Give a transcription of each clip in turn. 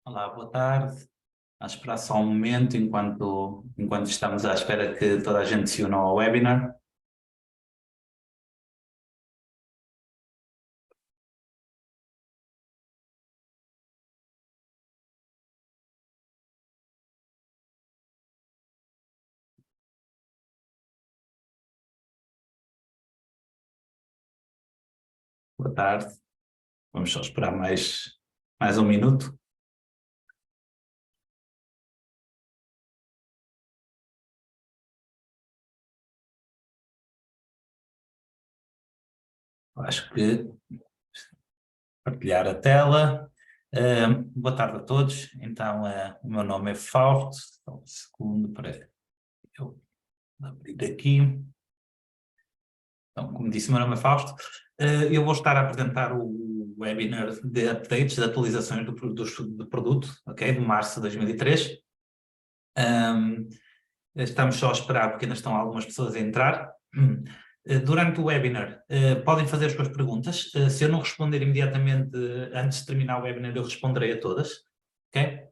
Olá, boa tarde. Vamos esperar só um momento enquanto estamos à espera que toda a gente se una ao webinar. Boa tarde. Vamos só esperar mais um minuto. Acho que partilhar a tela. Boa tarde a todos. Então, o meu nome é Fausto. Só um segundo para eu abrir aqui. Então, como disse, o meu nome é Fausto. Eu vou estar a apresentar o webinar de updates, de atualizações do produto, ok? De março de 2003. Estamos só a esperar porque ainda estão algumas pessoas a entrar. Durante o webinar, podem fazer as suas perguntas. Se eu não responder imediatamente antes de terminar o webinar, eu responderei a todas. Ok?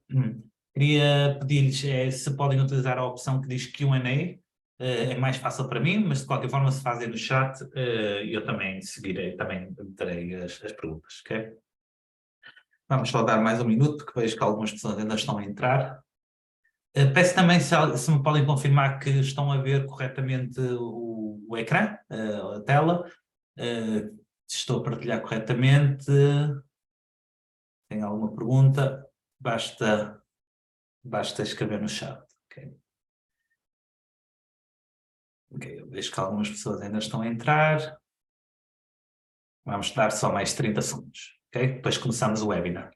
Queria pedir-lhes se podem utilizar a opção que diz Q&A. É mais fácil para mim, mas de qualquer forma, se fazem no chat, eu também seguirei, também terei as perguntas. Ok? Vamos só dar mais um minuto, porque vejo que algumas pessoas ainda estão a entrar. Peço também se me podem confirmar que estão a ver corretamente o ecrã, a tela. Se estou a partilhar corretamente. Tem alguma pergunta? Basta escrever no chat. Ok, eu vejo que algumas pessoas ainda estão a entrar. Vamos dar só mais 30 segundos. Ok? Depois começamos o webinar.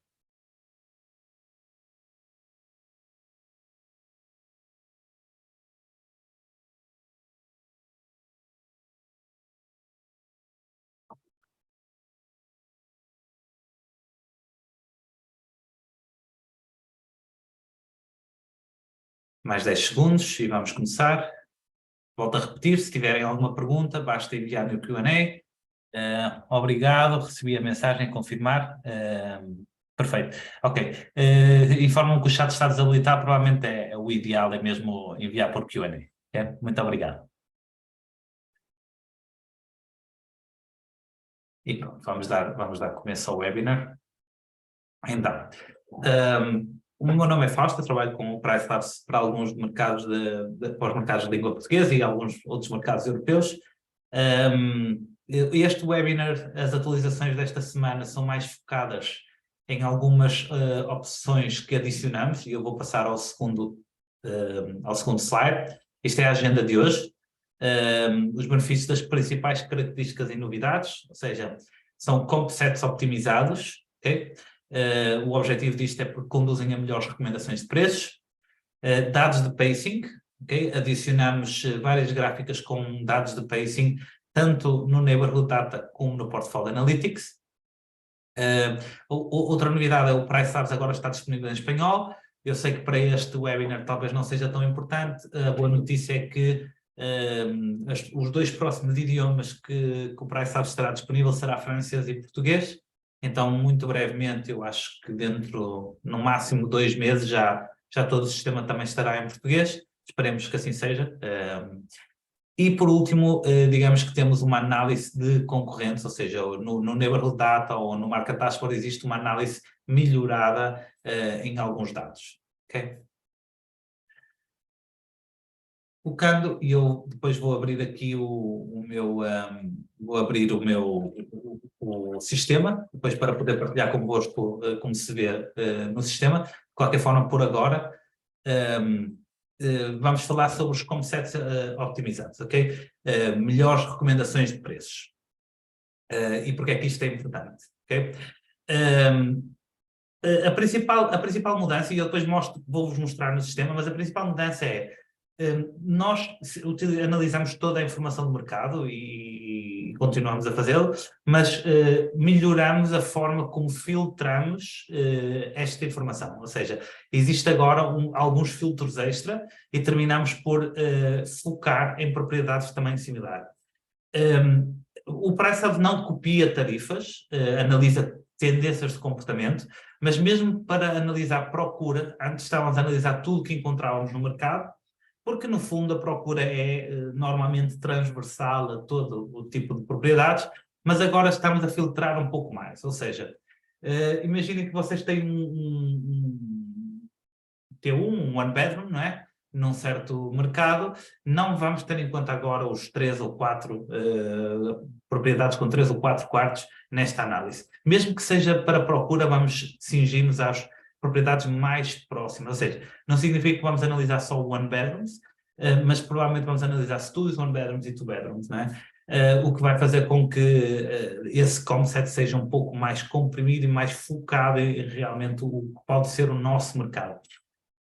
Mais 10 segundos e vamos começar. Volto a repetir, se tiverem alguma pergunta, basta enviar no Q&A. Obrigado, recebi a mensagem, confirmar. Perfeito. Ok. Informam que o chat está desabilitado, provavelmente o ideal é mesmo enviar por Q&A. Okay? Muito obrigado. E pronto, vamos dar começo ao webinar. Então, o meu nome é Fausto, eu trabalho com o PriceLabs para alguns mercados para os mercados de língua portuguesa e alguns outros mercados europeus. Este webinar, as atualizações desta semana são mais focadas em algumas opções que adicionamos, e eu vou passar ao segundo slide. Isto é a agenda de hoje. Os benefícios das principais características e novidades, ou seja, são comp sets optimizados, ok? O objetivo disto é porque conduzem a melhores recomendações de preços. Dados de pacing, okay? Adicionamos várias gráficas com dados de pacing, tanto no Neighborhood Data como no Portfolio Analytics. Outra novidade é o PriceLabs agora está disponível em espanhol. Eu sei que para este webinar talvez não seja tão importante. A boa notícia é que os dois próximos idiomas que o PriceLabs estará disponível será francês e português. Então, muito brevemente, eu acho que no máximo 2 meses, já todo o sistema também estará em português. Esperemos que assim seja. E por último, digamos que temos uma análise de concorrentes, ou seja, no Neighborhood Data ou no Market Dashboard existe uma análise melhorada em alguns dados. Okay? Focando, e eu depois vou abrir aqui o sistema, depois para poder partilhar convosco como se vê no sistema. De qualquer forma, por agora, vamos falar sobre os comsets optimizados, ok? Melhores recomendações de preços. E porque é que isto é importante, ok? A principal mudança, e eu depois vou-vos mostrar no sistema, mas a principal mudança é nós analisamos toda a informação do mercado e continuamos a fazê-lo, mas melhoramos a forma como filtramos esta informação. Ou seja, existe agora alguns filtros extra e terminamos por focar em propriedades de tamanho similar. O PriceLabs não copia tarifas, analisa tendências de comportamento, Mas mesmo para analisar procura, antes estávamos a analisar tudo que encontrávamos no mercado, porque no fundo a procura é normalmente transversal a todo o tipo de propriedades, mas agora estamos a filtrar um pouco mais, ou seja, imaginem que vocês têm um T1, um one bedroom, não é? Num certo mercado, não vamos ter em conta agora os 3 ou 4 propriedades com 3 ou 4 quartos nesta análise. Mesmo que seja para procura, vamos cingir-nos às propriedades mais próximas, ou seja, não significa que vamos analisar só one bedrooms, mas provavelmente vamos analisar studios, one bedrooms e two bedrooms, não é? O que vai fazer com que esse concept seja um pouco mais comprimido e mais focado em realmente o que pode ser o nosso mercado.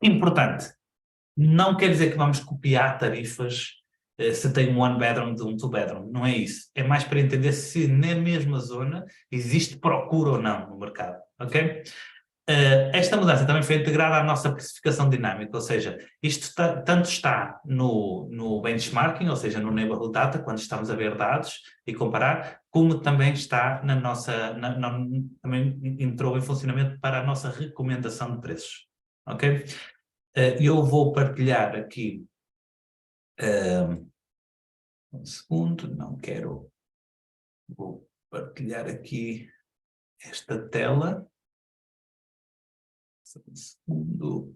Importante, não quer dizer que vamos copiar tarifas se tem um one bedroom de um two bedroom, não é isso. É mais para entender se na mesma zona existe procura ou não no mercado, ok? Esta mudança também foi integrada à nossa precificação dinâmica, ou seja, isto tanto está no benchmarking, ou seja, no neighborhood data, quando estamos a ver dados e comparar, como também está na nossa, também entrou em funcionamento para a nossa recomendação de preços, ok? Eu vou partilhar aqui um segundo, não quero, vou partilhar aqui esta tela, um segundo.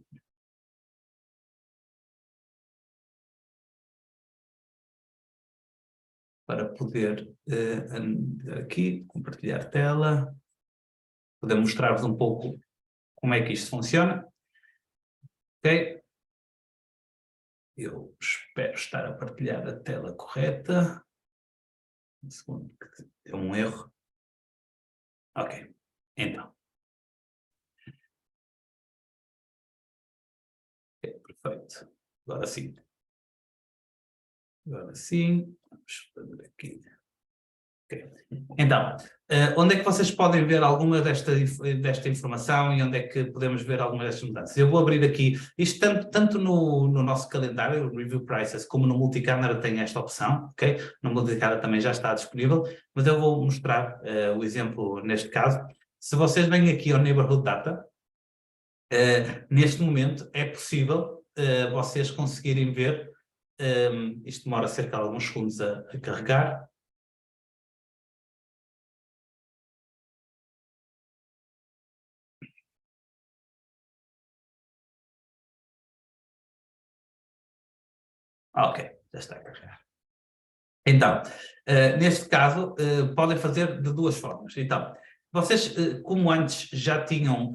Para poder aqui compartilhar tela, poder mostrar-vos um pouco como é que isto funciona. Ok? Eu espero estar a partilhar a tela correta. Um segundo, que deu um erro. Ok, então. Ok, perfeito. Agora sim. Agora sim. Vamos fazer aqui. Okay. Então, onde é que vocês podem ver alguma desta informação e onde é que podemos ver alguma destas mudanças? Eu vou abrir aqui, isto tanto no nosso calendário, o Review Prices, como no Multicamera tem esta opção, ok? No Multicamera também já está disponível, mas eu vou mostrar o exemplo neste caso. Se vocês vêm aqui ao Neighborhood Data, neste momento é possível vocês conseguirem ver, isto demora cerca de alguns segundos a carregar. Ok, já está a carregar. Então, neste caso, podem fazer de duas formas. Então, vocês, como antes já tinham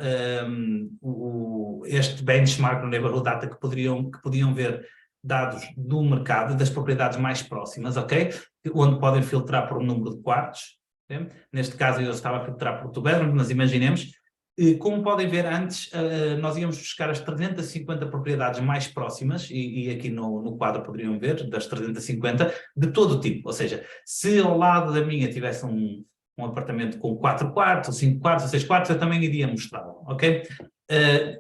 este benchmark no Neighborhood Data que podiam ver dados do mercado, das propriedades mais próximas, ok? Onde podem filtrar por número de quartos. Okay? Neste caso eu estava a filtrar por two bedroom, mas imaginemos, como podem ver antes, nós íamos buscar as 350 propriedades mais próximas, e aqui no quadro poderiam ver, das 350, de todo o tipo. Ou seja, se ao lado da minha tivesse um apartamento com 4 quartos, ou 5 quartos, ou 6 quartos, eu também iria mostrá-lo, ok?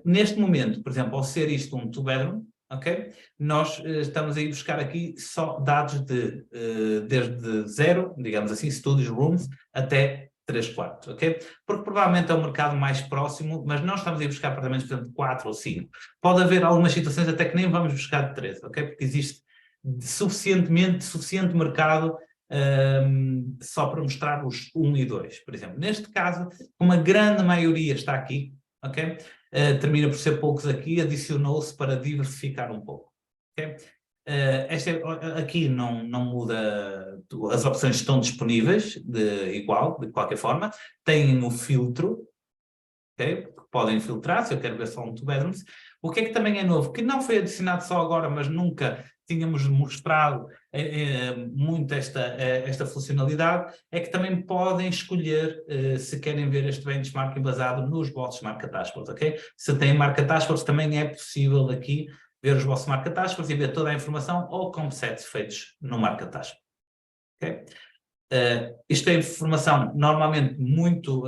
Neste momento, por exemplo, ao ser isto um two bedroom, ok? Nós estamos a ir buscar aqui só dados desde zero, digamos assim, studios, rooms, até 3 quartos, ok? Porque provavelmente é o mercado mais próximo, mas não estamos a ir buscar apartamentos, por exemplo, de 4 ou 5. Pode haver algumas situações até que nem vamos buscar de 3, ok? Porque existe suficiente mercado só para mostrar os 1 e 2, por exemplo. Neste caso, uma grande maioria está aqui, ok? Termina por ser poucos aqui, adicionou-se para diversificar um pouco, ok? Aqui não muda, as opções estão disponíveis de qualquer forma, têm o filtro, okay? Podem filtrar, se eu quero ver só um two bedrooms. O que é que também é novo? Que não foi adicionado só agora, mas nunca tínhamos mostrado muito esta funcionalidade, é que também podem escolher se querem ver este benchmark embasado nos vossos market dashboards, ok? Se têm market dashboards, também é possível aqui ver os vossos market dashboards e ver toda a informação ou com sets feitos no market dashboard, ok? Isto é informação normalmente muito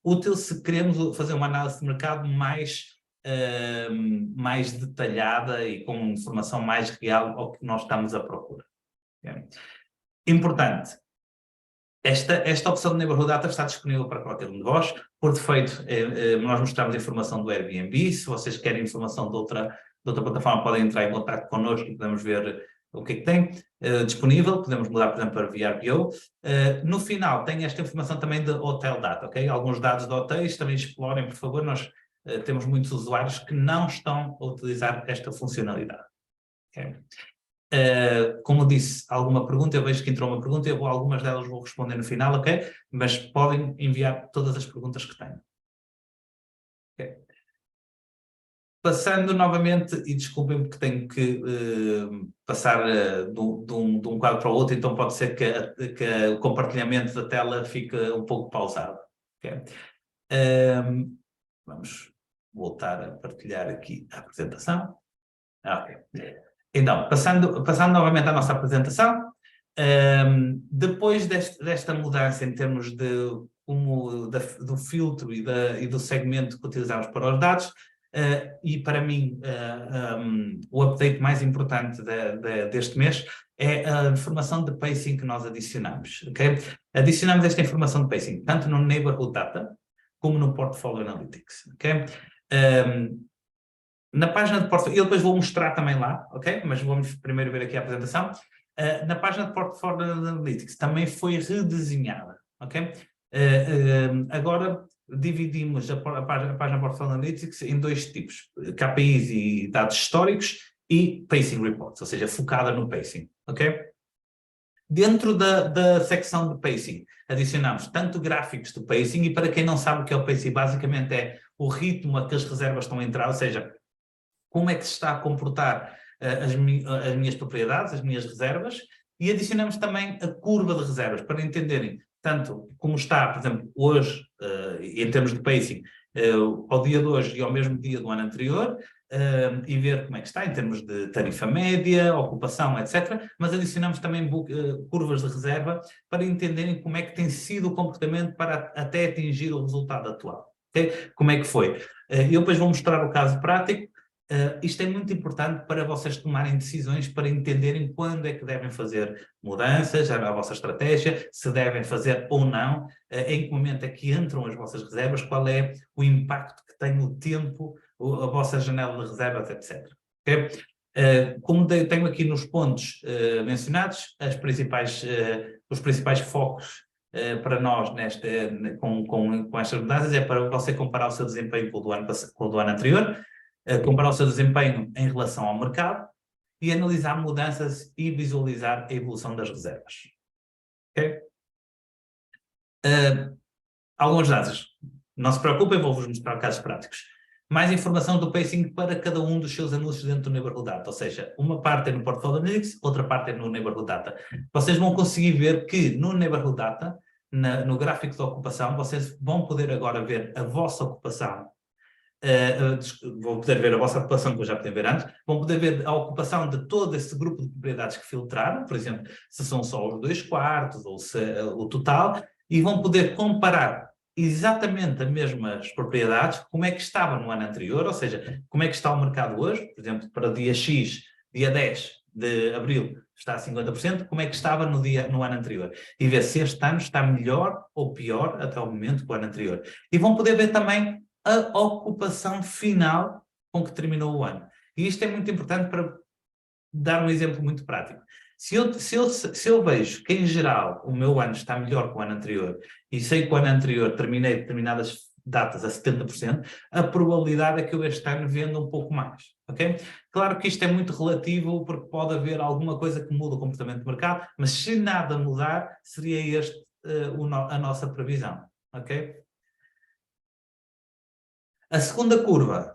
útil se queremos fazer uma análise de mercado mais detalhada e com informação mais real ao que nós estamos à procura. Okay? Importante, Esta opção de Neighborhood Data está disponível para qualquer um de vós. Por defeito, nós mostramos a informação do Airbnb. Se vocês querem informação de outra plataforma, podem entrar em contato connosco e podemos ver o que é que tem disponível. Podemos mudar, por exemplo, para VRBO. No final, tem esta informação também de Hotel Data, ok? Alguns dados de hotéis, também explorem, por favor. Nós temos muitos usuários que não estão a utilizar esta funcionalidade. Okay? Como disse, alguma pergunta, eu vejo que entrou uma pergunta, algumas delas vou responder no final, ok? Mas podem enviar todas as perguntas que tenham. Okay. Passando novamente, e desculpem porque tenho que passar de um quadro para o outro, então pode ser que o compartilhamento da tela fique um pouco pausado. Okay? Vamos voltar a partilhar aqui a apresentação. Ok. Então, passando novamente à nossa apresentação, depois desta mudança em termos do filtro e do segmento que utilizamos para os dados, e para mim o update mais importante deste mês é a informação de pacing que nós adicionamos. Okay? Adicionamos esta informação de pacing tanto no Neighborhood Data como no Portfolio Analytics. Okay? Na página de portfólio, eu depois vou mostrar também lá, ok? Mas vamos primeiro ver aqui a apresentação. Na página de Portfolio Analytics também foi redesenhada, ok? Agora dividimos a página de Portfolio Analytics em dois tipos, KPIs e dados históricos e Pacing Reports, ou seja, focada no Pacing, ok? Dentro da secção de Pacing, adicionamos tanto gráficos do Pacing, e para quem não sabe o que é o Pacing, basicamente é o ritmo a que as reservas estão a entrar, ou seja, como é que se está a comportar as minhas propriedades, as minhas reservas, e adicionamos também a curva de reservas, para entenderem tanto como está, por exemplo, hoje, em termos de pacing, ao dia de hoje e ao mesmo dia do ano anterior, e ver como é que está em termos de tarifa média, ocupação, etc. Mas adicionamos também curvas de reserva para entenderem como é que tem sido o comportamento para até atingir o resultado atual. Okay? Como é que foi? Eu depois vou mostrar o caso prático. Isto é muito importante para vocês tomarem decisões, para entenderem quando é que devem fazer mudanças à vossa estratégia, se devem fazer ou não, em que momento é que entram as vossas reservas, qual é o impacto que tem o tempo, a vossa janela de reservas, etc. Okay? Como tenho aqui nos pontos mencionados, os principais focos para nós com estas mudanças é para você comparar o seu desempenho com o do ano anterior, comparar o seu desempenho em relação ao mercado e analisar mudanças e visualizar a evolução das reservas. Okay? Alguns dados. Não se preocupem, vou-vos mostrar casos práticos. Mais informação do pacing para cada um dos seus anúncios dentro do Neighborhood Data, ou seja, uma parte é no Portfolio Analytics, outra parte é no Neighborhood Data. Vocês vão conseguir ver que no Neighborhood Data, no gráfico de ocupação, vocês vão poder agora ver a vossa ocupação. Vão poder ver a vossa ocupação, que eu já podem ver antes, vão poder ver a ocupação de todo esse grupo de propriedades que filtraram, por exemplo, se são só os 2/4 ou se o total, e vão poder comparar exatamente as mesmas propriedades, como é que estava no ano anterior, ou seja, como é que está o mercado hoje, por exemplo, para o dia X, dia 10 de abril, está a 50%, como é que estava no ano anterior, e ver se este ano está melhor ou pior até o momento que o ano anterior. E vão poder ver também a ocupação final com que terminou o ano. E isto é muito importante para dar um exemplo muito prático. Se eu vejo que, em geral, o meu ano está melhor que o ano anterior e sei que o ano anterior terminei determinadas datas a 70%, a probabilidade é que eu este ano venda um pouco mais. Okay? Claro que isto é muito relativo, porque pode haver alguma coisa que muda o comportamento do mercado, mas se nada mudar, seria a nossa previsão. Ok? A segunda curva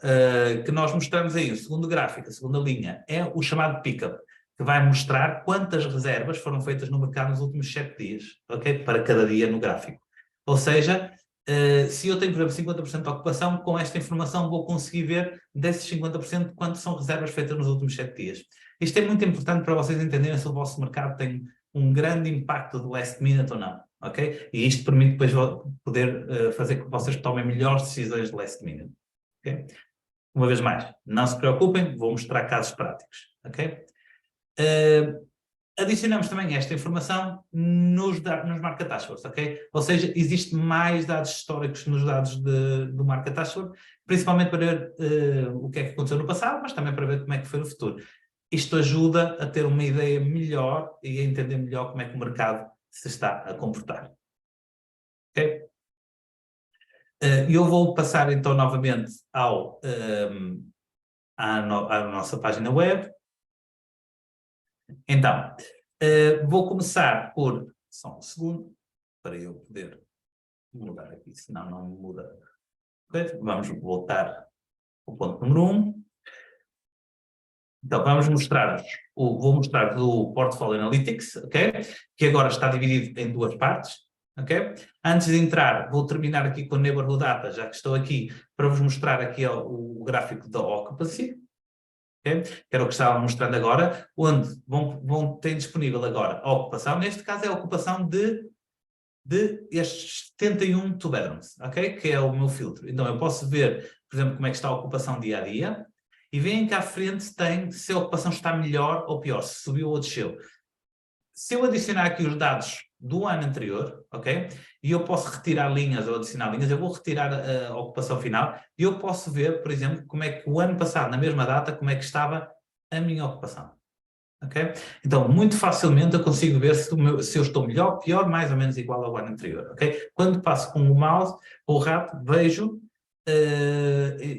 que nós mostramos aí, o segundo gráfico, a segunda linha, é o chamado pickup, que vai mostrar quantas reservas foram feitas no mercado nos últimos 7 dias, ok? Para cada dia no gráfico. Ou seja, se eu tenho, por exemplo, 50% de ocupação, com esta informação vou conseguir ver desses 50% quantas são reservas feitas nos últimos 7 dias. Isto é muito importante para vocês entenderem se o vosso mercado tem um grande impacto de last minute ou não. Ok? E isto permite depois poder fazer com que vocês tomem melhores decisões de last minute. Okay? Uma vez mais, não se preocupem, vou mostrar casos práticos. Ok? Adicionamos também esta informação nos Market Dashboards, ok? Ou seja, existe mais dados históricos nos dados do Market Dashboard, principalmente para ver o que é que aconteceu no passado, mas também para ver como é que foi no futuro. Isto ajuda a ter uma ideia melhor e a entender melhor como é que o mercado se está a comportar. Ok? Eu vou passar então novamente à nossa página web. Então, vou começar por... Só um segundo, para eu poder mudar aqui, senão não muda. Okay? Vamos voltar ao ponto número 1. Então, vou mostrar o Portfolio Analytics, ok? Que agora está dividido em duas partes, ok? Antes de entrar, vou terminar aqui com o Neighborhood Data, já que estou aqui, para vos mostrar aqui o gráfico da Occupancy, okay? Que era o que estava mostrando agora, onde vão ter disponível agora a ocupação, neste caso é a ocupação de estes 71 two-bedrooms, ok? Que é o meu filtro. Então, eu posso ver, por exemplo, como é que está a ocupação dia a dia, e veem que à frente tem se a ocupação está melhor ou pior, se subiu ou desceu. Se eu adicionar aqui os dados do ano anterior, ok? E eu posso retirar linhas ou adicionar linhas, eu vou retirar a ocupação final e eu posso ver, por exemplo, como é que o ano passado, na mesma data, como é que estava a minha ocupação. Ok? Então, muito facilmente eu consigo ver se eu estou melhor, pior, mais ou menos igual ao ano anterior. Ok? Quando passo com o mouse ou o rato, vejo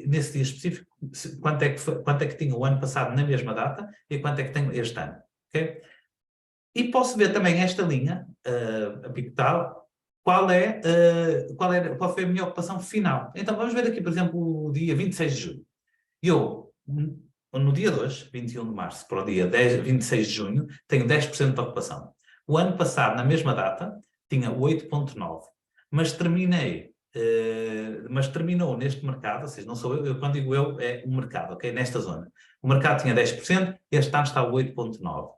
nesse dia específico quanto é que tinha o ano passado na mesma data e quanto é que tenho este ano. Okay? E posso ver também esta linha, a picotal, qual foi a minha ocupação final. Então vamos ver aqui, por exemplo, o dia 26 de julho. Eu, no dia 2, 21 de março, para o dia 26 de junho, tenho 10% de ocupação. O ano passado, na mesma data, tinha 8,9%. Mas terminou neste mercado, ou seja, não sou eu, quando digo eu, é o mercado, ok? Nesta zona. O mercado tinha 10%, este ano está a 8,9%.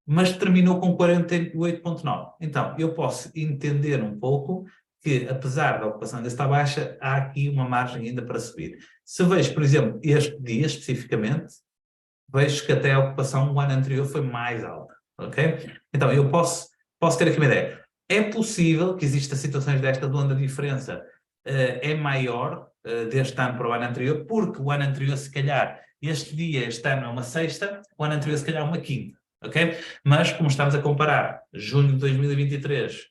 Mas terminou com 48,9%. Então, eu posso entender um pouco que, apesar da ocupação ainda estar baixa, há aqui uma margem ainda para subir. Se vejo, por exemplo, este dia especificamente, vejo que até a ocupação no ano anterior foi mais alta, ok? Então, eu posso ter aqui uma ideia. É possível que exista situações desta onde a diferença é maior deste ano para o ano anterior, porque o ano anterior, se calhar, este ano é uma sexta, o ano anterior, se calhar, é uma quinta, ok? Mas, como estamos a comparar junho de 2023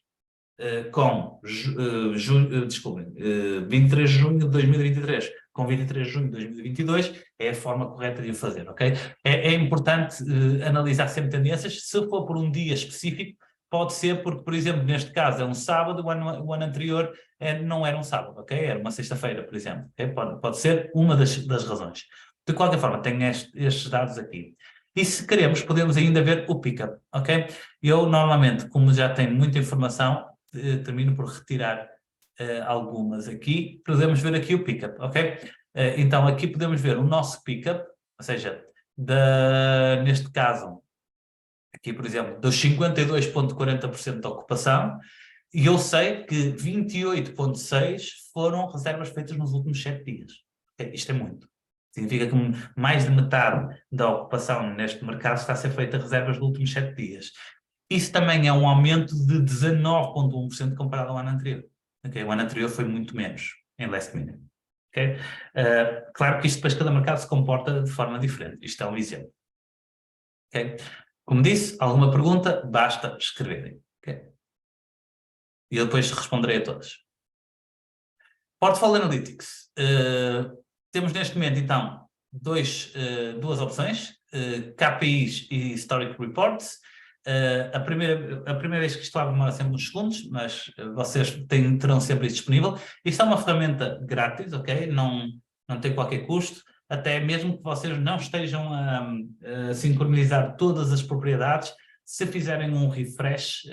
com 23 de junho de 2023 com 23 de junho de 2022, é a forma correta de o fazer, ok? É importante analisar sempre tendências. Se for por um dia específico, pode ser porque, por exemplo, neste caso é um sábado, o ano anterior não era um sábado, ok? Era uma sexta-feira, por exemplo. Okay? Pode ser uma das razões. De qualquer forma, tenho estes dados aqui. E se queremos, podemos ainda ver o pickup, ok? Eu, normalmente, como já tenho muita informação, termino por retirar algumas aqui. Podemos ver aqui o pickup, ok? Então, aqui podemos ver o nosso pickup, ou seja, neste caso, aqui, por exemplo, dos 52,40% da ocupação, e eu sei que 28,6% foram reservas feitas nos últimos 7 dias. Okay? Isto é muito. Significa que mais de metade da ocupação neste mercado está a ser feita reservas nos últimos 7 dias. Isso também é um aumento de 19,1% comparado ao ano anterior. Okay? O ano anterior foi muito menos, em last minute. Okay? Claro que isto depois cada mercado se comporta de forma diferente. Isto é um exemplo. Okay? Como disse, alguma pergunta, basta escreverem. Okay? E eu depois responderei a todas. Portfolio Analytics. Temos neste momento, então, duas opções, KPIs e Historic Reports. A primeira vez que isto abre demora sempre uns segundos, mas vocês terão sempre isso disponível. Isto é uma ferramenta grátis, ok? Não tem qualquer custo, até mesmo que vocês não estejam a sincronizar todas as propriedades, se fizerem um refresh,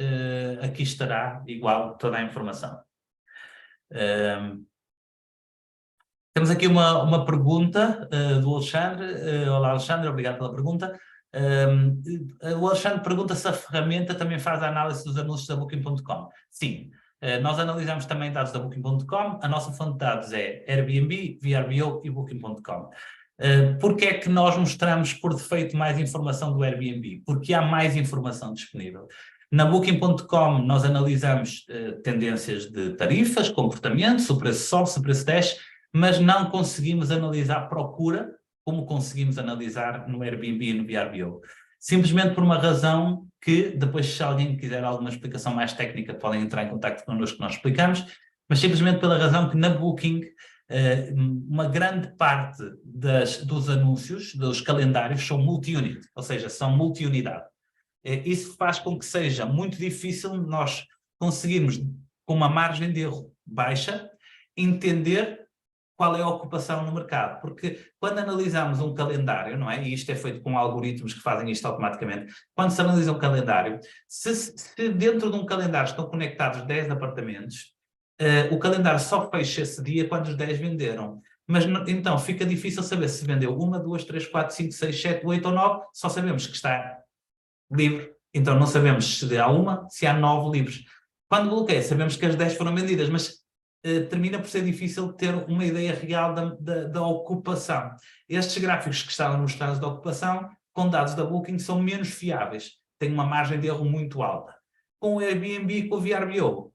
aqui estará igual toda a informação. Temos aqui uma pergunta do Alexandre. Olá, Alexandre, obrigado pela pergunta. O Alexandre pergunta se a ferramenta também faz a análise dos anúncios da Booking.com. Sim, nós analisamos também dados da Booking.com. A nossa fonte de dados é Airbnb, VRBO e Booking.com. Porque é que nós mostramos por defeito mais informação do Airbnb? Porque há mais informação disponível. Na Booking.com nós analisamos tendências de tarifas, comportamento, se o preço sobe, se o preço desce, mas não conseguimos analisar procura como conseguimos analisar no Airbnb e no VRBO. Simplesmente por uma razão que, depois se alguém quiser alguma explicação mais técnica, podem entrar em contato connosco que nós explicamos, mas simplesmente pela razão que na Booking uma grande parte dos anúncios, dos calendários, são multi-unit, ou seja, são multi-unidade. Isso faz com que seja muito difícil nós conseguirmos, com uma margem de erro baixa, entender qual é a ocupação no mercado. Porque quando analisamos um calendário, não é? E isto é feito com algoritmos que fazem isto automaticamente. Quando se analisa um calendário, se dentro de um calendário estão conectados 10 apartamentos, o calendário só fecha esse dia quando os 10 venderam. Mas então fica difícil saber se vendeu 1, 2, 3, 4, 5, 6, 7, 8 ou 9, só sabemos que está livre. Então não sabemos se há se há 9 livres. Quando bloqueia, sabemos que as 10 foram vendidas, mas termina por ser difícil ter uma ideia real da ocupação. Estes gráficos que estavam mostrados da ocupação, com dados da Booking, são menos fiáveis, têm uma margem de erro muito alta. Com o Airbnb e com o VRBO,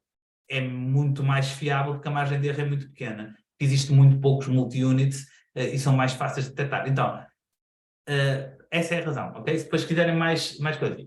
é muito mais fiável porque a margem de erro é muito pequena. Existem muito poucos multi-units e são mais fáceis de detectar. Então, essa é a razão, ok? Se depois quiserem mais coisas.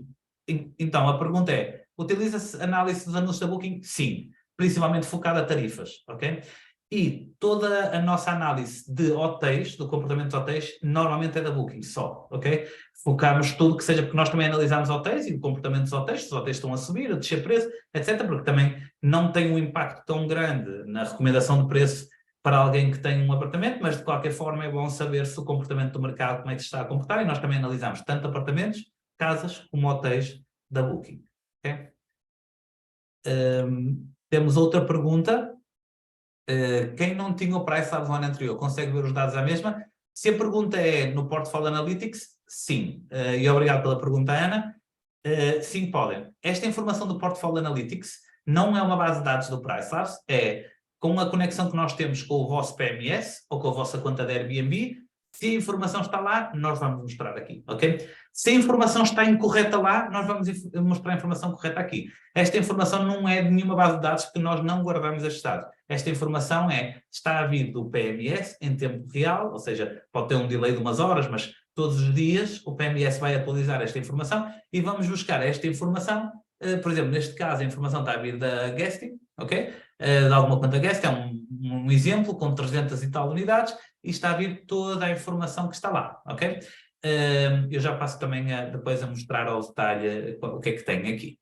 Então, a pergunta é, utiliza-se análise dos anúncios da Booking? Sim, principalmente focada a tarifas, ok? E toda a nossa análise de hotéis, do comportamento dos hotéis, normalmente é da Booking só, ok? Focamos tudo que seja, porque nós também analisamos hotéis e o comportamento dos hotéis, se os hotéis estão a subir, a descer preço, etc., porque também não tem um impacto tão grande na recomendação de preço para alguém que tem um apartamento, mas de qualquer forma é bom saber se o comportamento do mercado, como é que se está a comportar, e nós também analisamos tanto apartamentos, casas, como hotéis da Booking, ok? Temos outra pergunta. Quem não tinha o Price Labs no ano anterior consegue ver os dados à mesma? Se a pergunta é no Portfolio Analytics, sim. E obrigado pela pergunta, Ana. Sim, podem. Esta informação do Portfolio Analytics não é uma base de dados do Price Labs, é com a conexão que nós temos com o vosso PMS ou com a vossa conta de Airbnb. Se a informação está lá, nós vamos mostrar aqui, ok? Se a informação está incorreta lá, nós vamos mostrar a informação correta aqui. Esta informação não é de nenhuma base de dados porque nós não guardamos estes dados. Esta informação está a vir do PMS em tempo real, ou seja, pode ter um delay de umas horas, mas todos os dias o PMS vai atualizar esta informação e vamos buscar esta informação. Por exemplo, neste caso a informação está a vir da Guesty, ok? De alguma conta Guest, é um exemplo com 300 e tal unidades e está a vir toda a informação que está lá, ok? Eu já passo também depois a mostrar ao detalhe o que é que tem aqui.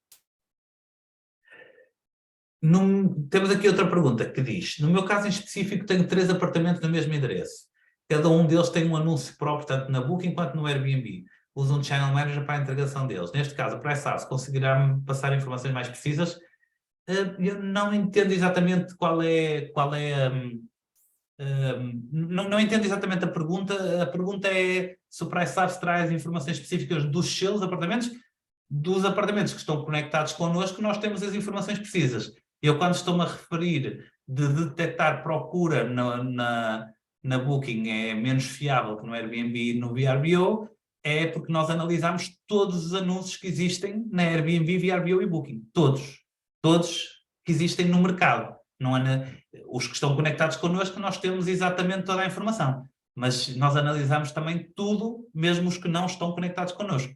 Temos aqui outra pergunta que diz, no meu caso em específico tenho 3 apartamentos no mesmo endereço. Cada um deles tem um anúncio próprio, tanto na Booking quanto no Airbnb. Uso um Channel Manager para a integração deles. Neste caso, o PriceLabs conseguirá-me passar informações mais precisas. Eu não entendo exatamente não entendo exatamente a pergunta. A pergunta é se o PriceLabs traz informações específicas dos seus apartamentos. Dos apartamentos que estão conectados connosco, nós temos as informações precisas. Eu, quando estou-me a referir de detectar procura na Booking é menos fiável que no Airbnb e no VRBO, é porque nós analisamos todos os anúncios que existem na Airbnb, VRBO e Booking. Todos que existem no mercado. Não os que estão conectados connosco, nós temos exatamente toda a informação. Mas nós analisamos também tudo, mesmo os que não estão conectados connosco.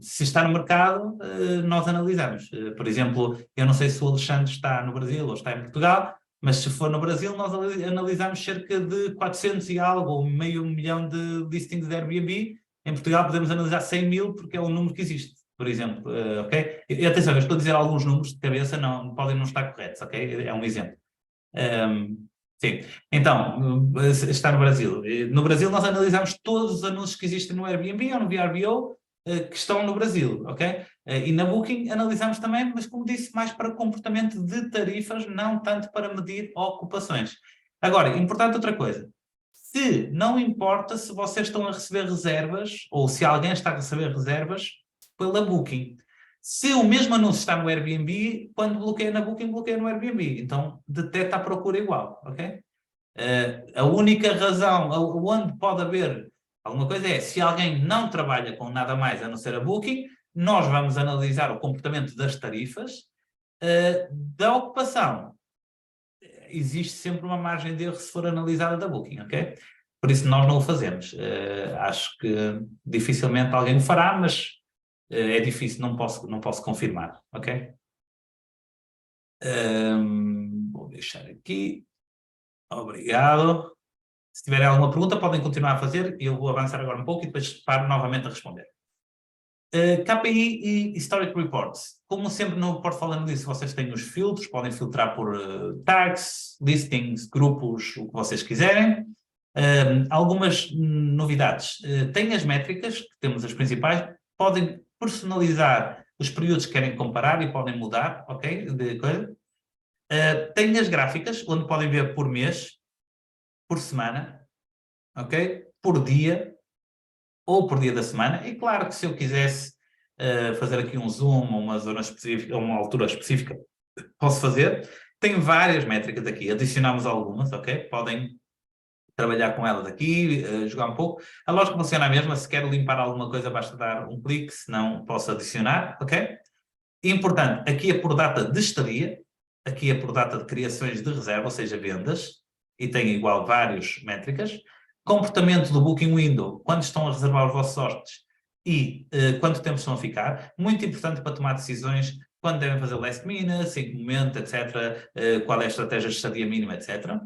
Se está no mercado, nós analisamos. Por exemplo, eu não sei se o Alexandre está no Brasil ou está em Portugal, mas se for no Brasil, nós analisamos cerca de 400 e algo, ou meio milhão de listings de Airbnb. Em Portugal podemos analisar 100 mil, porque é o número que existe, por exemplo, ok? E atenção, eu estou a dizer alguns números de cabeça, não, podem não estar corretos, ok? É um exemplo. Sim, então, está no Brasil. No Brasil nós analisamos todos os anúncios que existem no Airbnb ou no VRBO, que estão no Brasil, ok? E na Booking analisamos também, mas como disse, mais para comportamento de tarifas, não tanto para medir ocupações. Agora, importante outra coisa, se não importa se vocês estão a receber reservas, ou se alguém está a receber reservas pela Booking. Se o mesmo anúncio está no Airbnb, quando bloqueia na Booking, bloqueia no Airbnb. Então, detecta a procura igual, ok? A única razão onde pode haver alguma coisa é se alguém não trabalha com nada mais a não ser a Booking, nós vamos analisar o comportamento das tarifas da ocupação. Existe sempre uma margem de erro se for analisada da Booking, ok? Por isso nós não o fazemos. Acho que dificilmente alguém o fará, mas é difícil, não posso confirmar, ok? Vou deixar aqui. Obrigado. Se tiverem alguma pergunta, podem continuar a fazer. Eu vou avançar agora um pouco e depois paro novamente a responder. KPI e Historic Reports. Como sempre no Portfolio Analytics, vocês têm os filtros, podem filtrar por tags, listings, grupos, o que vocês quiserem. Algumas novidades. Tem as métricas, que temos as principais, podem personalizar os períodos que querem comparar e podem mudar, ok? Tem as gráficas, onde podem ver por mês, por semana, ok? Por dia ou por dia da semana. E claro que se eu quisesse fazer aqui um zoom a uma zona específica, a uma altura específica, posso fazer. Tem várias métricas aqui, adicionamos algumas, ok? Podem trabalhar com elas aqui, jogar um pouco. A lógica funciona a mesma, se quero limpar alguma coisa basta dar um clique, se não posso adicionar, ok? Importante, aqui é por data de estadia, aqui é por data de criações de reserva, ou seja, vendas, e tem igual várias métricas. Comportamento do Booking Window, quando estão a reservar os vossos hóspedes e quanto tempo estão a ficar. Muito importante para tomar decisões, quando devem fazer last minute, em que momento, etc. Qual é a estratégia de estadia mínima, etc.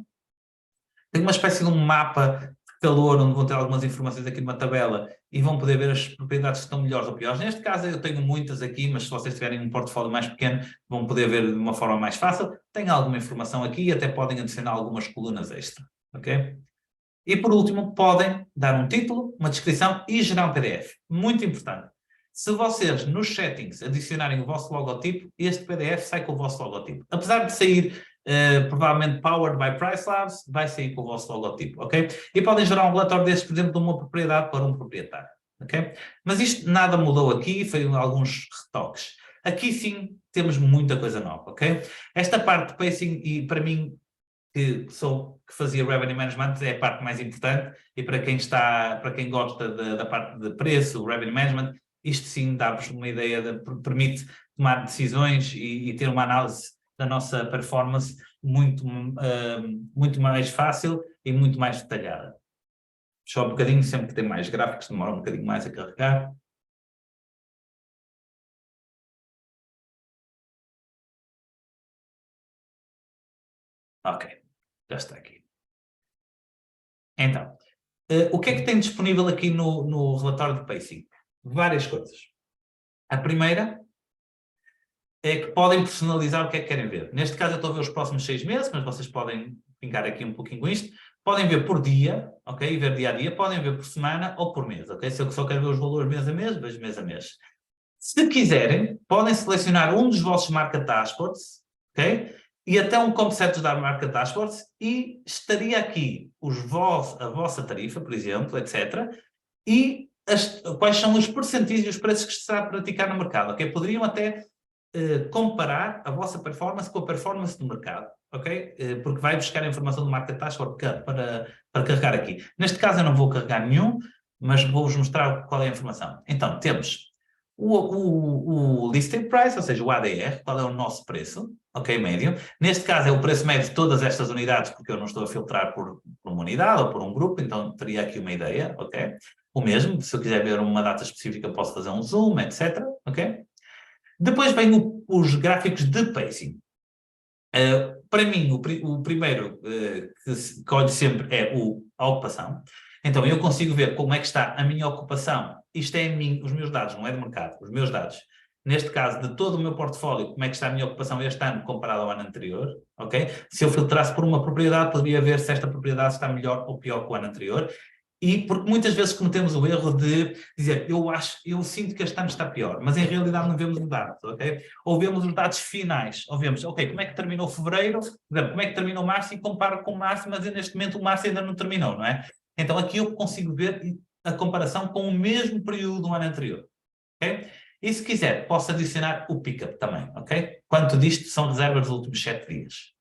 Tem uma espécie de um mapa de calor, onde vão ter algumas informações aqui numa tabela e vão poder ver as propriedades que estão melhores ou piores. Neste caso eu tenho muitas aqui, mas se vocês tiverem um portfólio mais pequeno, vão poder ver de uma forma mais fácil. Tem alguma informação aqui e até podem adicionar algumas colunas extra, ok? E por último, podem dar um título, uma descrição e gerar um PDF. Muito importante. Se vocês nos settings adicionarem o vosso logotipo, este PDF sai com o vosso logotipo. Apesar de sair provavelmente Powered by Price Labs, vai sair com o vosso logotipo, ok? E podem gerar um relatório deste, por exemplo, de uma propriedade para um proprietário, ok? Mas isto nada mudou aqui, foi alguns retoques. Aqui sim temos muita coisa nova, ok? Esta parte de pacing, e para mim, que fazia Revenue Management, é a parte mais importante, e para quem gosta da parte de preço, Revenue Management, isto sim dá-vos uma ideia, permite tomar decisões e ter uma análise da nossa performance muito mais fácil e muito mais detalhada. Só um bocadinho, sempre que tem mais gráficos, demora um bocadinho mais a carregar. Ok, já está aqui. Então, o que é que tem disponível aqui no relatório de pacing? Várias coisas. A primeira é que podem personalizar o que é que querem ver. Neste caso eu estou a ver os próximos 6 meses, mas vocês podem pingar aqui um pouquinho com isto. Podem ver por dia, ok? E ver dia a dia. Podem ver por semana ou por mês, ok? Se eu só quero ver os valores mês a mês, vejo mês a mês. Se quiserem, podem selecionar um dos vossos market dashboards, ok? E até um conceito da market dashboards e estaria aqui a vossa tarifa, por exemplo, etc. E quais são os percentis e os preços que se está a praticar no mercado, ok? Poderiam até comparar a vossa performance com a performance do mercado, ok? Porque vai buscar a informação do market dashboard para carregar aqui. Neste caso eu não vou carregar nenhum, mas vou-vos mostrar qual é a informação. Então, temos o listed price, ou seja, o ADR, qual é o nosso preço, ok, médio. Neste caso é o preço médio de todas estas unidades, porque eu não estou a filtrar por uma unidade ou por um grupo, então teria aqui uma ideia, ok? O mesmo, se eu quiser ver uma data específica, posso fazer um zoom, etc, ok? Depois vem os gráficos de pacing. Para mim, o primeiro que olho sempre é a ocupação. Então, eu consigo ver como é que está a minha ocupação. Isto é os meus dados, não é de mercado, os meus dados. Neste caso, de todo o meu portfólio, como é que está a minha ocupação este ano comparado ao ano anterior, ok? Se eu filtrasse por uma propriedade, poderia ver se esta propriedade está melhor ou pior que o ano anterior. E porque muitas vezes cometemos o erro de dizer, eu sinto que este ano está pior, mas em realidade não vemos os dados, ok? Ou vemos os dados finais, ou vemos, ok, como é que terminou fevereiro, como é que terminou março e comparo com março, mas neste momento o março ainda não terminou, não é? Então aqui eu consigo ver a comparação com o mesmo período do ano anterior, ok? E se quiser, posso adicionar o pickup também, ok? Quanto disto são reservas dos últimos 7 dias.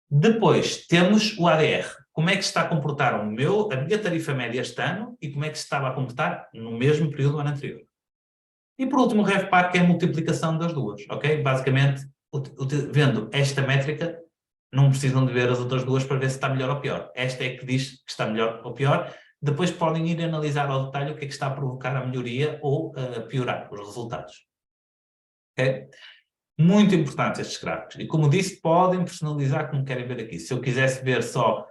Depois temos o ADR. Como é que se está a comportar a minha tarifa média este ano e como é que se estava a comportar no mesmo período do ano anterior. E por último o RevPAR, que é a multiplicação das duas, ok? Basicamente, vendo esta métrica, não precisam de ver as outras duas para ver se está melhor ou pior. Esta é que diz que está melhor ou pior. Depois podem ir analisar ao detalhe o que é que está a provocar a melhoria ou a piorar os resultados. Ok? Muito importantes estes gráficos. E como disse, podem personalizar como querem ver aqui. Se eu quisesse ver só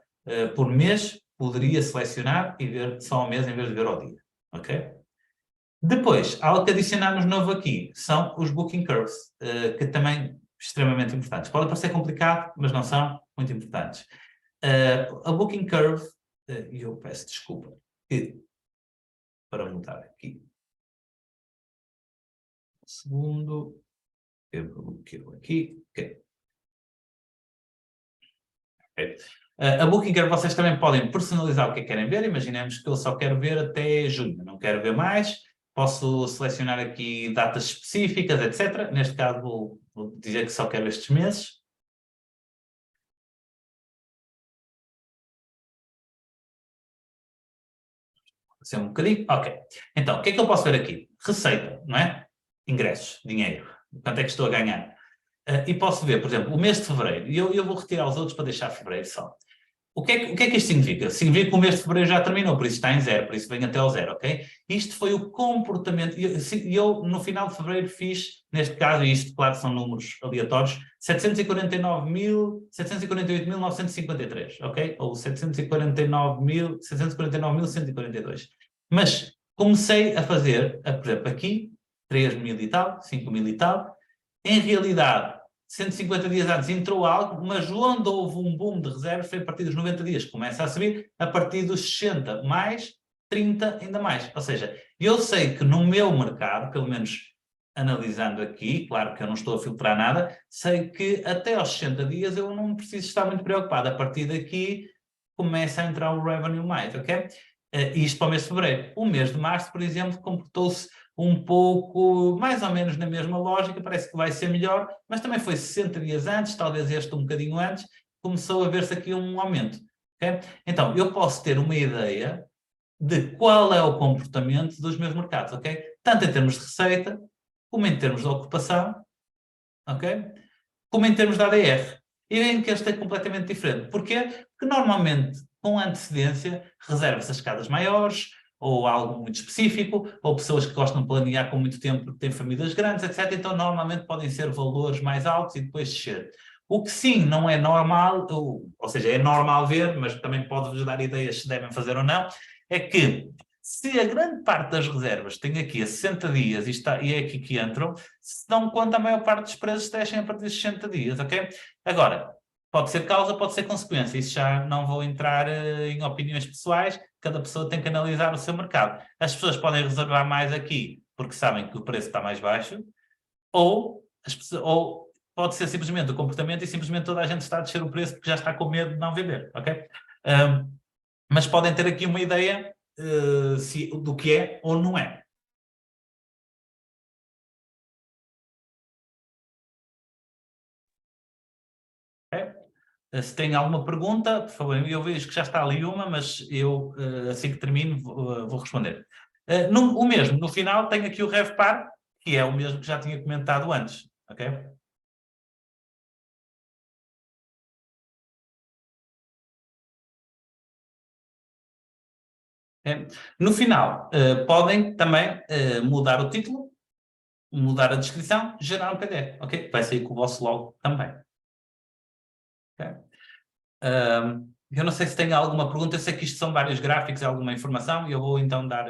por mês, poderia selecionar e ver só ao mês em vez de ver ao dia. Ok? Depois, algo que adicionamos novo aqui são os Booking Curves, que também extremamente importantes. Pode parecer complicado, mas não são muito importantes. A Booking Curve, e eu peço desculpa para mudar aqui. Um segundo. Eu bloqueio aqui. Ok. A Booking Curve vocês também podem personalizar o que querem ver. Imaginemos que eu só quero ver até junho, não quero ver mais. Posso selecionar aqui datas específicas, etc. Neste caso vou dizer que só quero estes meses. Assim um bocadinho. Ok. Então, o que é que eu posso ver aqui? Receita, não é? Ingressos, dinheiro. Quanto é que estou a ganhar? E posso ver, por exemplo, o mês de fevereiro. E eu vou retirar os outros para deixar fevereiro só. O que é que isto significa? Significa que o mês de fevereiro já terminou, por isso está em zero, por isso vem até ao zero, ok? Isto foi o comportamento. Eu no final de fevereiro, fiz, neste caso, e isto, claro, são números aleatórios, 748.953, ok? Ou 749.142. Mas comecei a fazer, por exemplo, aqui, 3.000 e tal, 5.000 e tal. Em realidade, 150 dias antes entrou algo, mas onde houve um boom de reservas foi a partir dos 90 dias, começa a subir, a partir dos 60 mais 30 ainda mais. Ou seja, eu sei que no meu mercado, pelo menos analisando aqui, claro que eu não estou a filtrar nada, sei que até aos 60 dias eu não preciso estar muito preocupado. A partir daqui começa a entrar o revenue mais, ok? Isto para o mês de fevereiro. O mês de março, por exemplo, comportou-se um pouco, mais ou menos na mesma lógica, parece que vai ser melhor, mas também foi 60 dias antes, talvez este um bocadinho antes, começou a ver-se aqui um aumento. Okay? Então, eu posso ter uma ideia de qual é o comportamento dos meus mercados, ok? Tanto em termos de receita, como em termos de ocupação, ok? Como em termos de ADR. E veem que este é completamente diferente. Porquê? Porque normalmente, com antecedência, reserva-se as escadas maiores, ou algo muito específico, ou pessoas que gostam de planear com muito tempo porque têm famílias grandes, etc. Então, normalmente podem ser valores mais altos e depois descer. O que sim não é normal, ou seja, é normal ver, mas também pode-vos dar ideias se devem fazer ou não, é que se a grande parte das reservas tem aqui a 60 dias e é aqui que entram, se dão conta, a maior parte dos preços descem a partir de 60 dias, ok? Agora, pode ser causa, pode ser consequência. Isso já não vou entrar em opiniões pessoais, cada pessoa tem que analisar o seu mercado. As pessoas podem reservar mais aqui porque sabem que o preço está mais baixo, ou, ou pode ser simplesmente o comportamento e simplesmente toda a gente está a descer o preço porque já está com medo de não vender, ok? Mas podem ter aqui uma ideia do que é ou não é. Okay? Se tem alguma pergunta, por favor, eu vejo que já está ali uma, mas eu, assim que termino, vou responder. O mesmo, no final, tenho aqui o RevPAR, que é o mesmo que já tinha comentado antes. Ok? No final, podem também mudar o título, mudar a descrição, gerar um PDF. Ok? Vai sair com o vosso logo também. Okay? Eu não sei se tem alguma pergunta, eu sei que isto são vários gráficos, alguma informação, e eu vou então dar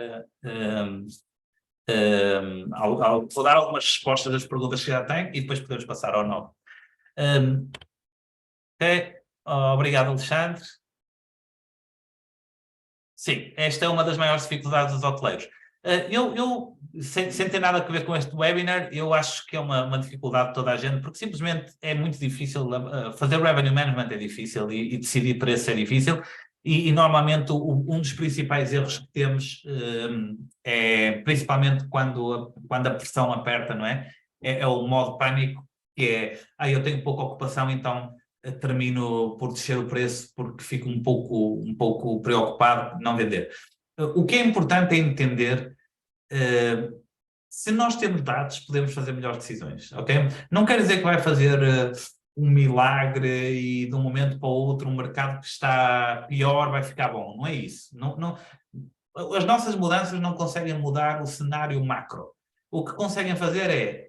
vou dar algumas respostas às perguntas que já tenho e depois podemos passar ao novo. Ok, obrigado, Alexandre. Sim, esta é uma das maiores dificuldades dos hoteleiros. Sem ter nada a ver com este webinar, eu acho que é uma dificuldade de toda a gente, porque simplesmente é muito difícil, fazer revenue management é difícil e decidir preço é difícil, e normalmente um dos principais erros que temos é, principalmente quando a pressão aperta, não é? É o modo pânico, que é, eu tenho pouca ocupação, então termino por descer o preço porque fico um pouco preocupado de não vender. O que é importante é entender, se nós temos dados, podemos fazer melhores decisões, ok? Não quer dizer que vai fazer um milagre e de um momento para o outro um mercado que está pior vai ficar bom, não é isso. As nossas mudanças não conseguem mudar o cenário macro. O que conseguem fazer é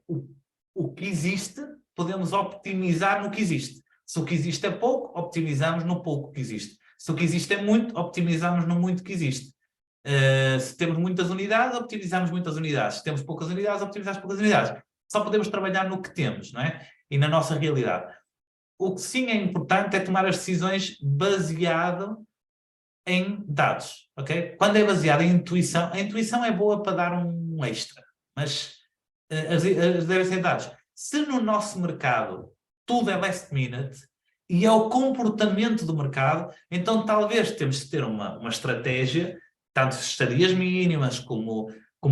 o que existe, podemos optimizar no que existe. Se o que existe é pouco, optimizamos no pouco que existe. Se o que existe é muito, optimizamos no muito que existe. Se temos muitas unidades, optimizamos muitas unidades. Se temos poucas unidades, optimizamos poucas unidades. Só podemos trabalhar no que temos, não é? E na nossa realidade. O que sim é importante é tomar as decisões baseado em dados, ok? Quando é baseado em intuição, a intuição é boa para dar um extra, mas as devem ser dados. Se no nosso mercado tudo é last minute e é o comportamento do mercado, então talvez temos de ter uma estratégia, tanto de estadias mínimas como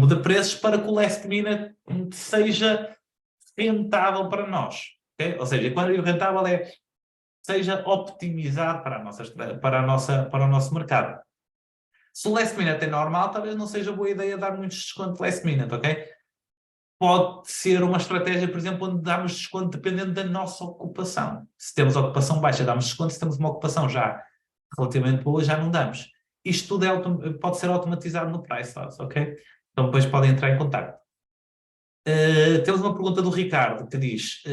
de preços, para que o last minute seja rentável para nós. Okay? Ou seja, quando o rentável seja optimizado para o nosso mercado. Se o last minute é normal, talvez não seja boa ideia dar muitos descontos last minute, ok? Pode ser uma estratégia, por exemplo, onde damos desconto dependendo da nossa ocupação. Se temos ocupação baixa, damos desconto. Se temos uma ocupação já relativamente boa, já não damos. Isto tudo pode ser automatizado no Price Loss, ok? Então depois podem entrar em contato. Temos uma pergunta do Ricardo que diz...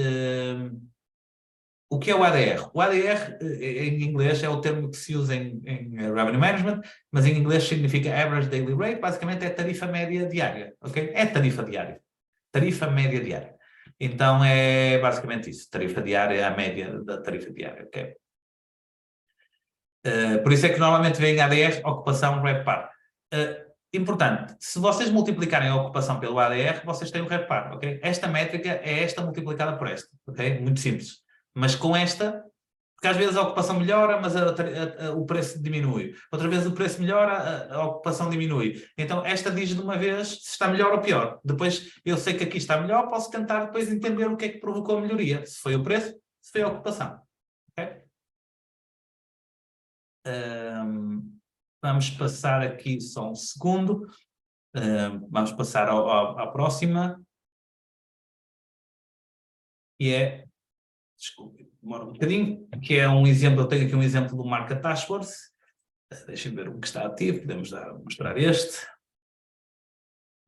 o que é o ADR? O ADR, em inglês, é o termo que se usa em Revenue Management, mas em inglês significa Average Daily Rate, basicamente é tarifa média diária, ok? É tarifa diária. Tarifa média diária. Então é basicamente isso, tarifa diária, a média da tarifa diária, ok? Por isso é que normalmente vem ADR, ocupação, RevPAR. Importante, se vocês multiplicarem a ocupação pelo ADR, vocês têm o RevPAR, ok? Esta métrica é esta multiplicada por esta, ok? Muito simples. Mas com esta, porque às vezes a ocupação melhora, mas o preço diminui. Outra vez o preço melhora, a ocupação diminui. Então esta diz de uma vez se está melhor ou pior. Depois eu sei que aqui está melhor, posso tentar depois entender o que é que provocou a melhoria. Se foi o preço, se foi a ocupação. Okay? Vamos passar aqui só um segundo. Vamos passar à próxima. E é... Desculpe, demora um bocadinho. Aqui é um exemplo, eu tenho aqui um exemplo do Market Dashboard. Deixem ver o que está ativo, podemos mostrar este.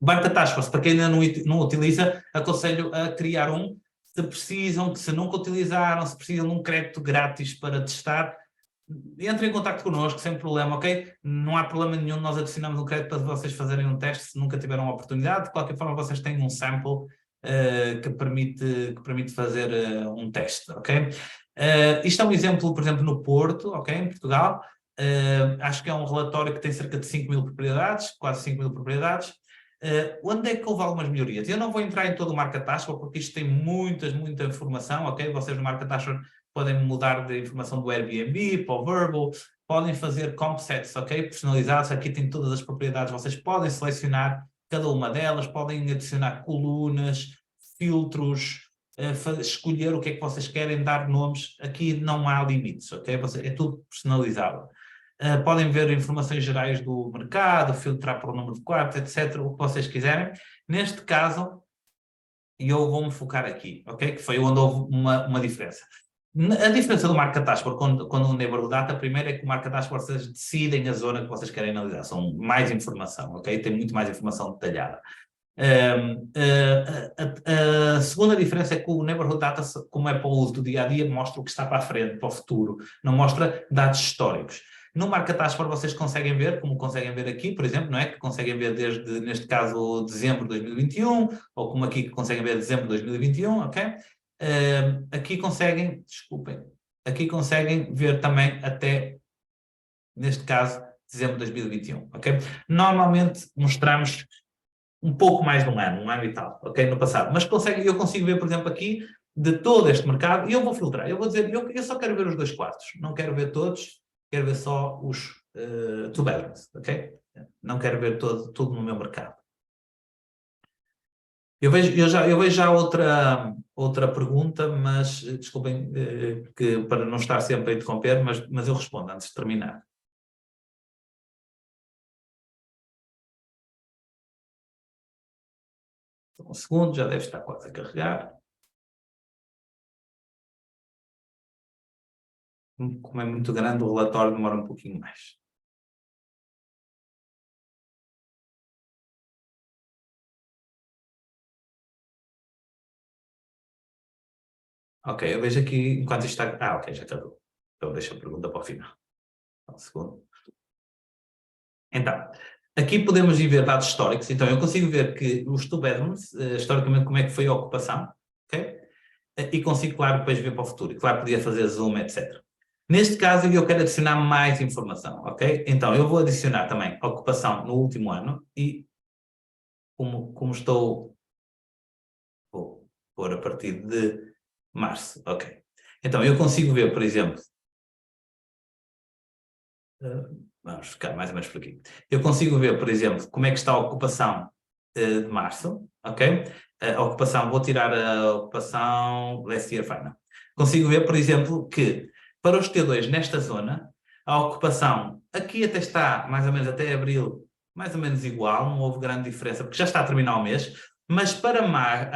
O Market Dashboard, para quem ainda não utiliza, aconselho a criar um. Se precisam, se nunca utilizaram, se precisam de um crédito grátis para testar, entrem em contato connosco, sem problema, ok? Não há problema nenhum, nós adicionamos um crédito para vocês fazerem um teste se nunca tiveram a oportunidade. De qualquer forma, vocês têm um sample que permite fazer um teste, ok? Isto é um exemplo, por exemplo, no Porto, ok? Em Portugal. Acho que é um relatório que tem cerca de 5.000 propriedades, quase 5.000 propriedades. Onde é que houve algumas melhorias? Eu não vou entrar em todo o Market Dashboard porque isto tem muita informação, ok? Vocês no Market Dashboard podem mudar de informação do Airbnb para o Vrbo, podem fazer comp sets, ok? Personalizados, aqui tem todas as propriedades, vocês podem selecionar cada uma delas, podem adicionar colunas, filtros, escolher o que é que vocês querem, dar nomes, aqui não há limites, ok? É tudo personalizável. Podem ver informações gerais do mercado, filtrar por número de quartos, etc., o que vocês quiserem. Neste caso, eu vou-me focar aqui, ok? Que foi onde houve uma diferença. A diferença do Market Dashboard quando o Neighborhood Data, primeiro é que o Market Dashboard vocês decidem a zona que vocês querem analisar, são mais informação, ok? Tem muito mais informação detalhada. A segunda diferença é que o Neighborhood Data, como é para o uso do dia-a-dia, mostra o que está para a frente, para o futuro, não mostra dados históricos. No Market Dashboard vocês conseguem ver, como conseguem ver aqui, por exemplo, não é? Que conseguem ver desde, neste caso, dezembro de 2021, ou como aqui que conseguem ver dezembro de 2021, ok? Aqui conseguem, desculpem, aqui conseguem ver também até, neste caso, dezembro de 2021, ok? Normalmente mostramos um pouco mais de um ano e tal, ok? No passado. Mas eu consigo ver, por exemplo, aqui, de todo este mercado, e eu vou filtrar. Eu vou dizer, eu só quero ver os 2 quartos. Não quero ver todos, quero ver só os 2 bedrooms, ok? Não quero ver tudo no meu mercado. Eu vejo já outra outra pergunta, mas desculpem que, para não estar sempre a interromper, mas eu respondo antes de terminar. Um segundo, já deve estar quase a carregar. Como é muito grande, o relatório demora um pouquinho mais. Ok, eu vejo aqui, enquanto isto está... Ah, ok, já acabou. Então deixa a pergunta para o final. Um segundo. Então, aqui podemos ir ver dados históricos. Então, eu consigo ver que os two bedrooms, historicamente, como é que foi a ocupação, ok? E consigo, claro, depois ver para o futuro. E, claro, podia fazer zoom, etc. Neste caso, eu quero adicionar mais informação, ok? Então, eu vou adicionar também a ocupação no último ano e como estou... Vou pôr a partir de março, ok. Então, eu consigo ver, por exemplo... Vamos ficar mais ou menos por aqui. Eu consigo ver, por exemplo, como é que está a ocupação de março, ok? A ocupação, vou tirar a ocupação last year final. Consigo ver, por exemplo, que para os T2 nesta zona, a ocupação aqui até está mais ou menos até abril, mais ou menos igual, não houve grande diferença, porque já está a terminar o mês, mas para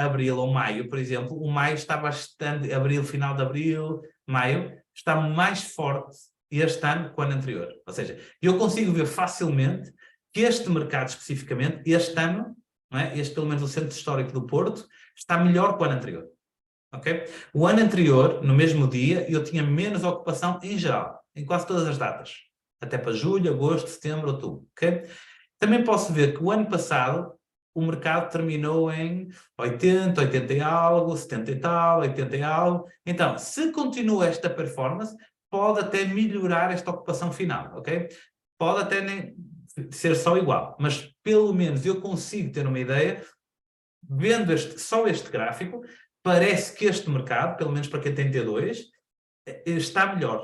abril ou maio, por exemplo, o maio está bastante, final de abril, maio, está mais forte este ano que o ano anterior. Ou seja, eu consigo ver facilmente que este mercado especificamente, este ano, não é? Este pelo menos o Centro Histórico do Porto, está melhor que o ano anterior. Okay? O ano anterior, no mesmo dia, eu tinha menos ocupação em geral, em quase todas as datas. Até para julho, agosto, setembro, outubro. Okay? Também posso ver que o ano passado o mercado terminou em 80, 80 e algo, 70 e tal, 80 e algo. Então, se continua esta performance, pode até melhorar esta ocupação final, ok? Pode até nem ser só igual, mas pelo menos eu consigo ter uma ideia, vendo só este gráfico, parece que este mercado, pelo menos para quem tem T2, está melhor,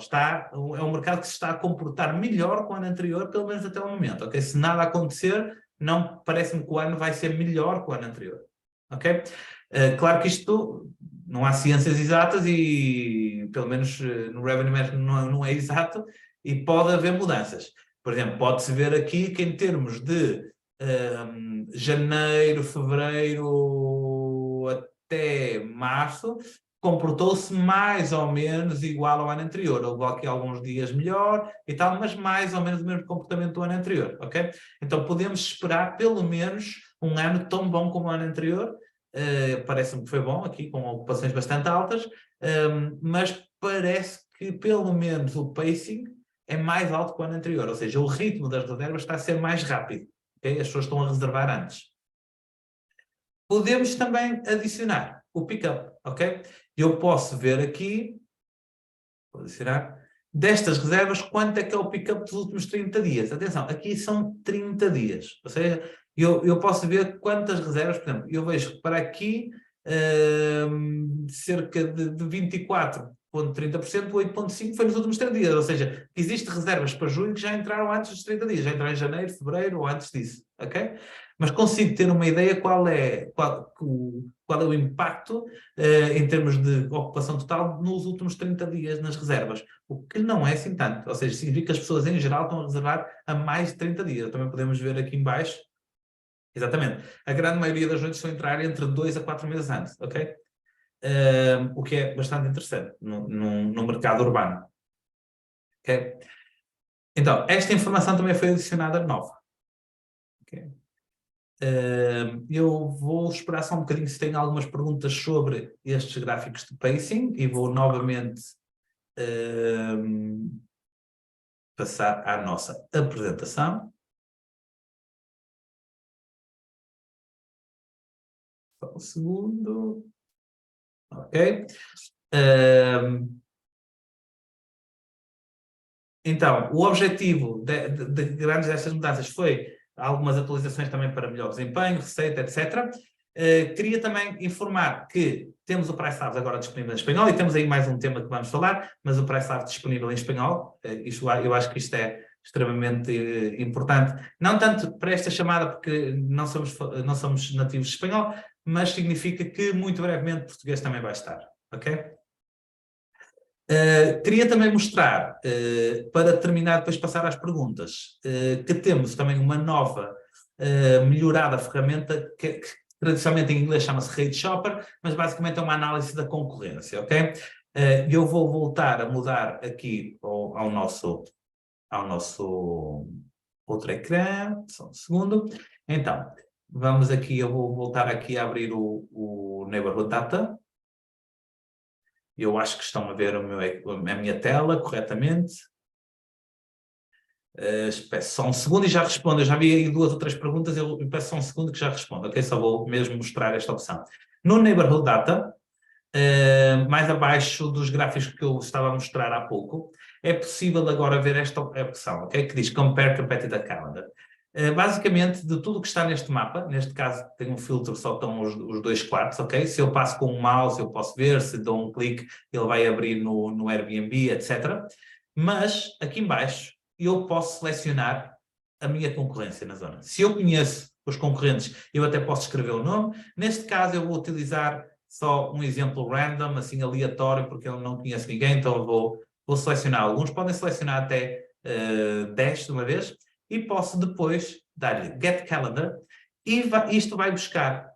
é um mercado que se está a comportar melhor que o ano anterior, pelo menos até o momento, ok? Se nada acontecer, não parece-me que o ano vai ser melhor que o ano anterior, ok? Claro que isto não há ciências exatas e, pelo menos no Revenue Management não é exato e pode haver mudanças. Por exemplo, pode-se ver aqui que em termos de janeiro, fevereiro até março, comportou-se mais ou menos igual ao ano anterior. Houve aqui alguns dias melhor e tal, mas mais ou menos o mesmo comportamento do ano anterior, ok? Então podemos esperar pelo menos um ano tão bom como o ano anterior. Parece-me que foi bom aqui, com ocupações bastante altas, mas parece que pelo menos o pacing é mais alto que o ano anterior, ou seja, o ritmo das reservas está a ser mais rápido, okay? As pessoas estão a reservar antes. Podemos também adicionar o pick-up, ok? Eu posso ver aqui, vou adicionar, destas reservas, quanto é que é o pick-up dos últimos 30 dias. Atenção, aqui são 30 dias, ou seja, eu posso ver quantas reservas, por exemplo, eu vejo que para aqui cerca de 24,30%, 8,5% foi nos últimos 30 dias, ou seja, existem reservas para junho que já entraram antes dos 30 dias, já entraram em janeiro, fevereiro ou antes disso, ok? Mas consigo ter uma ideia qual é o impacto em termos de ocupação total nos últimos 30 dias nas reservas, o que não é assim tanto, ou seja, significa que as pessoas em geral estão a reservar a mais de 30 dias. Também podemos ver aqui em baixo, exatamente, a grande maioria das noites estão a entrar entre 2 a 4 meses antes, ok? O que é bastante interessante no mercado urbano. Okay? Então, esta informação também foi adicionada nova. Okay? Eu vou esperar só um bocadinho se tem algumas perguntas sobre estes gráficos de pacing e vou novamente passar à nossa apresentação. Só um segundo. Ok. Então, o objetivo de grandes destas mudanças foi algumas atualizações também para melhor desempenho, receita, etc. Queria também informar que temos o PriceLabs agora disponível em espanhol e temos aí mais um tema que vamos falar, mas o PriceLabs disponível em espanhol, eu acho que isto é extremamente importante, não tanto para esta chamada porque não somos nativos de espanhol, mas significa que muito brevemente português também vai estar, ok? Queria também mostrar, para terminar, depois passar às perguntas, que temos também uma nova, melhorada ferramenta que tradicionalmente em inglês chama-se Rate Shopper, mas basicamente é uma análise da concorrência, ok? Eu vou voltar a mudar aqui ao nosso outro ecrã, só um segundo. Então, vamos aqui, eu vou voltar aqui a abrir o Neighborhood Data. Eu acho que estão a ver a minha tela corretamente. Peço só um segundo e já respondo. Eu já vi aí 2 ou 3 perguntas, eu peço só um segundo que já respondo, ok? Só vou mesmo mostrar esta opção. No Neighborhood Data, mais abaixo dos gráficos que eu estava a mostrar há pouco, é possível agora ver esta opção, ok? Que diz Compare Competitor Calendar. Basicamente, de tudo que está neste mapa, neste caso tem um filtro, só estão os 2 quartos, ok? Se eu passo com o mouse, eu posso ver, se dou um clique, ele vai abrir no Airbnb, etc. Mas, aqui embaixo, eu posso selecionar a minha concorrência na zona. Se eu conheço os concorrentes, eu até posso escrever o nome. Neste caso, eu vou utilizar só um exemplo random, assim aleatório, porque eu não conheço ninguém, então eu vou selecionar alguns. Podem selecionar até 10 de uma vez. E posso depois dar-lhe Get Calendar e isto vai buscar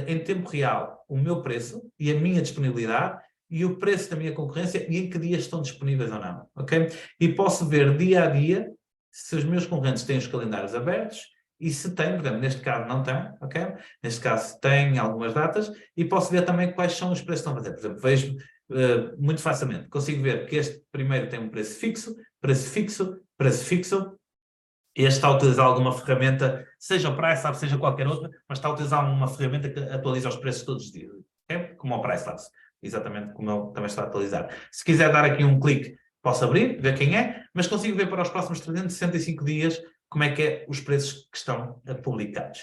em tempo real o meu preço e a minha disponibilidade e o preço da minha concorrência e em que dias estão disponíveis ou não, ok? E posso ver dia a dia se os meus concorrentes têm os calendários abertos e se têm, por exemplo, neste caso não tem, ok? Neste caso tem algumas datas e posso ver também quais são os preços que estão a fazer. Por exemplo, vejo muito facilmente, consigo ver que este primeiro tem um preço fixo, preço fixo, preço fixo. Este está a utilizar alguma ferramenta, seja o PriceLabs, seja qualquer outra, mas está a utilizar uma ferramenta que atualiza os preços todos os dias, okay? Como o PriceLabs, exatamente como ele também está a atualizar. Se quiser dar aqui um clique, posso abrir, ver quem é, mas consigo ver para os próximos 365 dias como é que é os preços que estão publicados.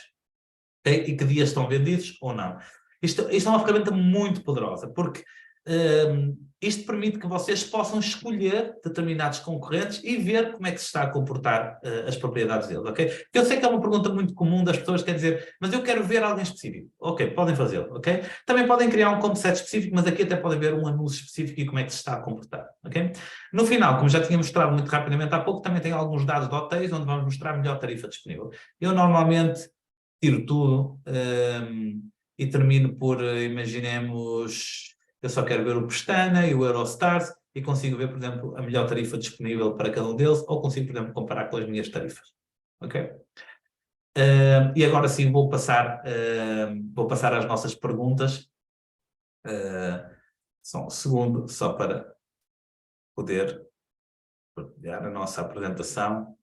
Okay? E que dias estão vendidos ou não. Isto é uma ferramenta muito poderosa, porque isto permite que vocês possam escolher determinados concorrentes e ver como é que se está a comportar as propriedades deles, ok? Porque eu sei que é uma pergunta muito comum das pessoas, quer dizer, mas eu quero ver alguém específico. Ok, podem fazê-lo, ok? Também podem criar um concept específico, mas aqui até podem ver um anúncio específico e como é que se está a comportar, ok? No final, como já tinha mostrado muito rapidamente há pouco, também tem alguns dados de hotéis onde vamos mostrar a melhor tarifa disponível. Eu normalmente tiro tudo e termino por, imaginemos, eu só quero ver o Pestana e o Eurostars e consigo ver, por exemplo, a melhor tarifa disponível para cada um deles ou consigo, por exemplo, comparar com as minhas tarifas. Ok? E agora sim vou passar às nossas perguntas. Só um segundo, só para poder partilhar a nossa apresentação.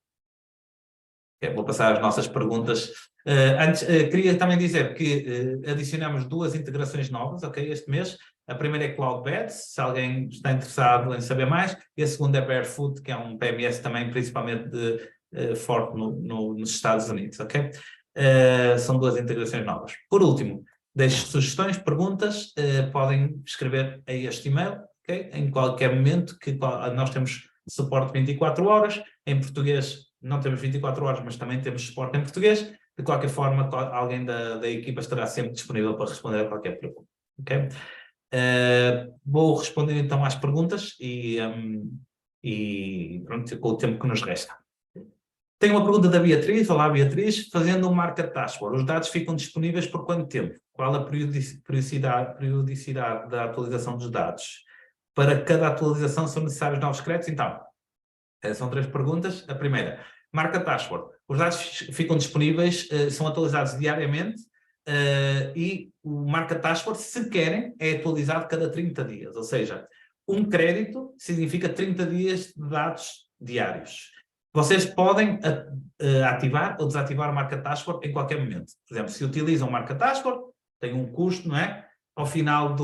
Vou passar às nossas perguntas. Antes, queria também dizer que adicionamos 2 integrações novas, ok, este mês. A primeira é Cloudbeds, se alguém está interessado em saber mais, e a segunda é Barefoot, que é um PMS também principalmente forte nos Estados Unidos, ok? São 2 integrações novas. Por último, deixe sugestões, perguntas, podem escrever a este e-mail, ok? Em qualquer momento, que nós temos suporte 24 horas, em português não temos 24 horas, mas também temos suporte em português. De qualquer forma, alguém da equipa estará sempre disponível para responder a qualquer pergunta. Okay? Vou responder então às perguntas e pronto, com o tempo que nos resta. Tenho uma pergunta da Beatriz. Olá, Beatriz. Fazendo um market dashboard, os dados ficam disponíveis por quanto tempo? Qual a periodicidade da atualização dos dados? Para cada atualização são necessários novos créditos? Então, são 3 perguntas. A primeira, market dashboard. Os dados ficam disponíveis, são atualizados diariamente e o market dashboard, se querem, é atualizado cada 30 dias. Ou seja, um crédito significa 30 dias de dados diários. Vocês podem ativar ou desativar o market dashboard em qualquer momento. Por exemplo, se utilizam o market dashboard, tem um custo, não é? Ao final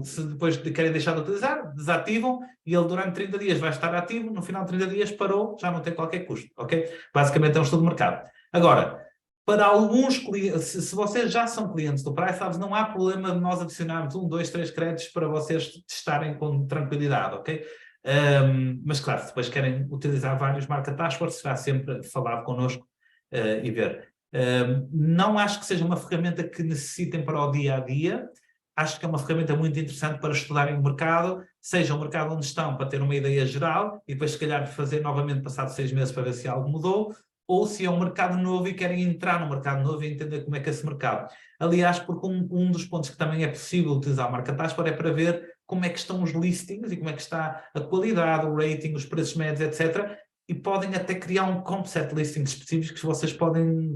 se depois querem deixar de utilizar, desativam e ele durante 30 dias vai estar ativo, no final de 30 dias parou, já não tem qualquer custo, ok? Basicamente é um estudo de mercado. Agora, para alguns clientes, se vocês já são clientes do PriceLabs, não há problema de nós adicionarmos 1, 2, 3 créditos para vocês testarem com tranquilidade, ok? Mas claro, se depois querem utilizar vários market dashboards, será sempre falado connosco e ver. Não acho que seja uma ferramenta que necessitem para o dia-a-dia. Acho que é uma ferramenta muito interessante para estudarem o mercado, seja o mercado onde estão, para ter uma ideia geral, e depois se calhar fazer novamente passado 6 meses para ver se algo mudou, ou se é um mercado novo e querem entrar no mercado novo e entender como é que é esse mercado. Aliás, porque um dos pontos que também é possível utilizar o Market Dashboard é para ver como é que estão os listings e como é que está a qualidade, o rating, os preços médios, etc. E podem até criar um concept listing específico que vocês podem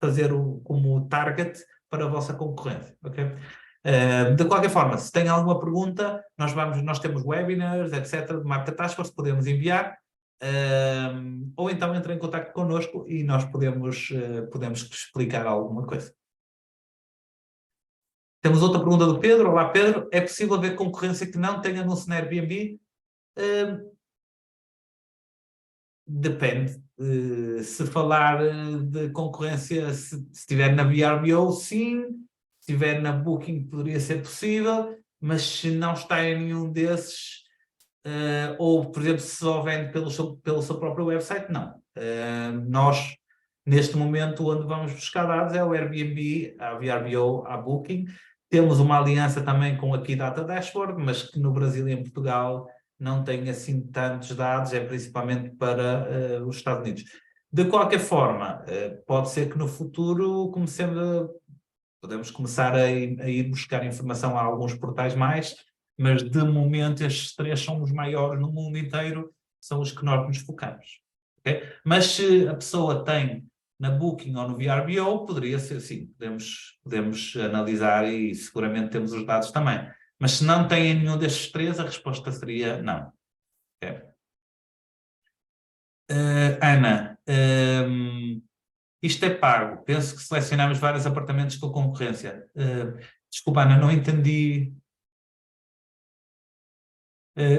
fazer como target para a vossa concorrência, ok? De qualquer forma, se tem alguma pergunta, nós temos webinars, etc., de Market Dashboard, podemos enviar, ou então entre em contato connosco e nós podemos explicar alguma coisa. Temos outra pergunta do Pedro. Olá, Pedro. É possível haver concorrência que não tenha anúncio na Airbnb? Depende. Se falar de concorrência, se estiver na VRBO, sim. Se estiver na Booking, poderia ser possível. Mas se não está em nenhum desses, ou, por exemplo, se só vende pelo seu próprio website, não. Nós, neste momento, onde vamos buscar dados é o Airbnb, a VRBO, a Booking. Temos uma aliança também com a Kidata Dashboard, mas que no Brasil e em Portugal não tem assim tantos dados, é principalmente para os Estados Unidos. De qualquer forma, pode ser que no futuro podemos começar a ir buscar informação a alguns portais mais, mas de momento estes 3 são os maiores no mundo inteiro, são os que nós nos focamos. Okay? Mas se a pessoa tem na Booking ou no VRBO, poderia ser sim, podemos analisar e seguramente temos os dados também. Mas se não tem nenhum destes 3, a resposta seria não. Okay? Ana, isto é pago. Penso que selecionamos vários apartamentos com concorrência. Desculpa, Ana, não entendi.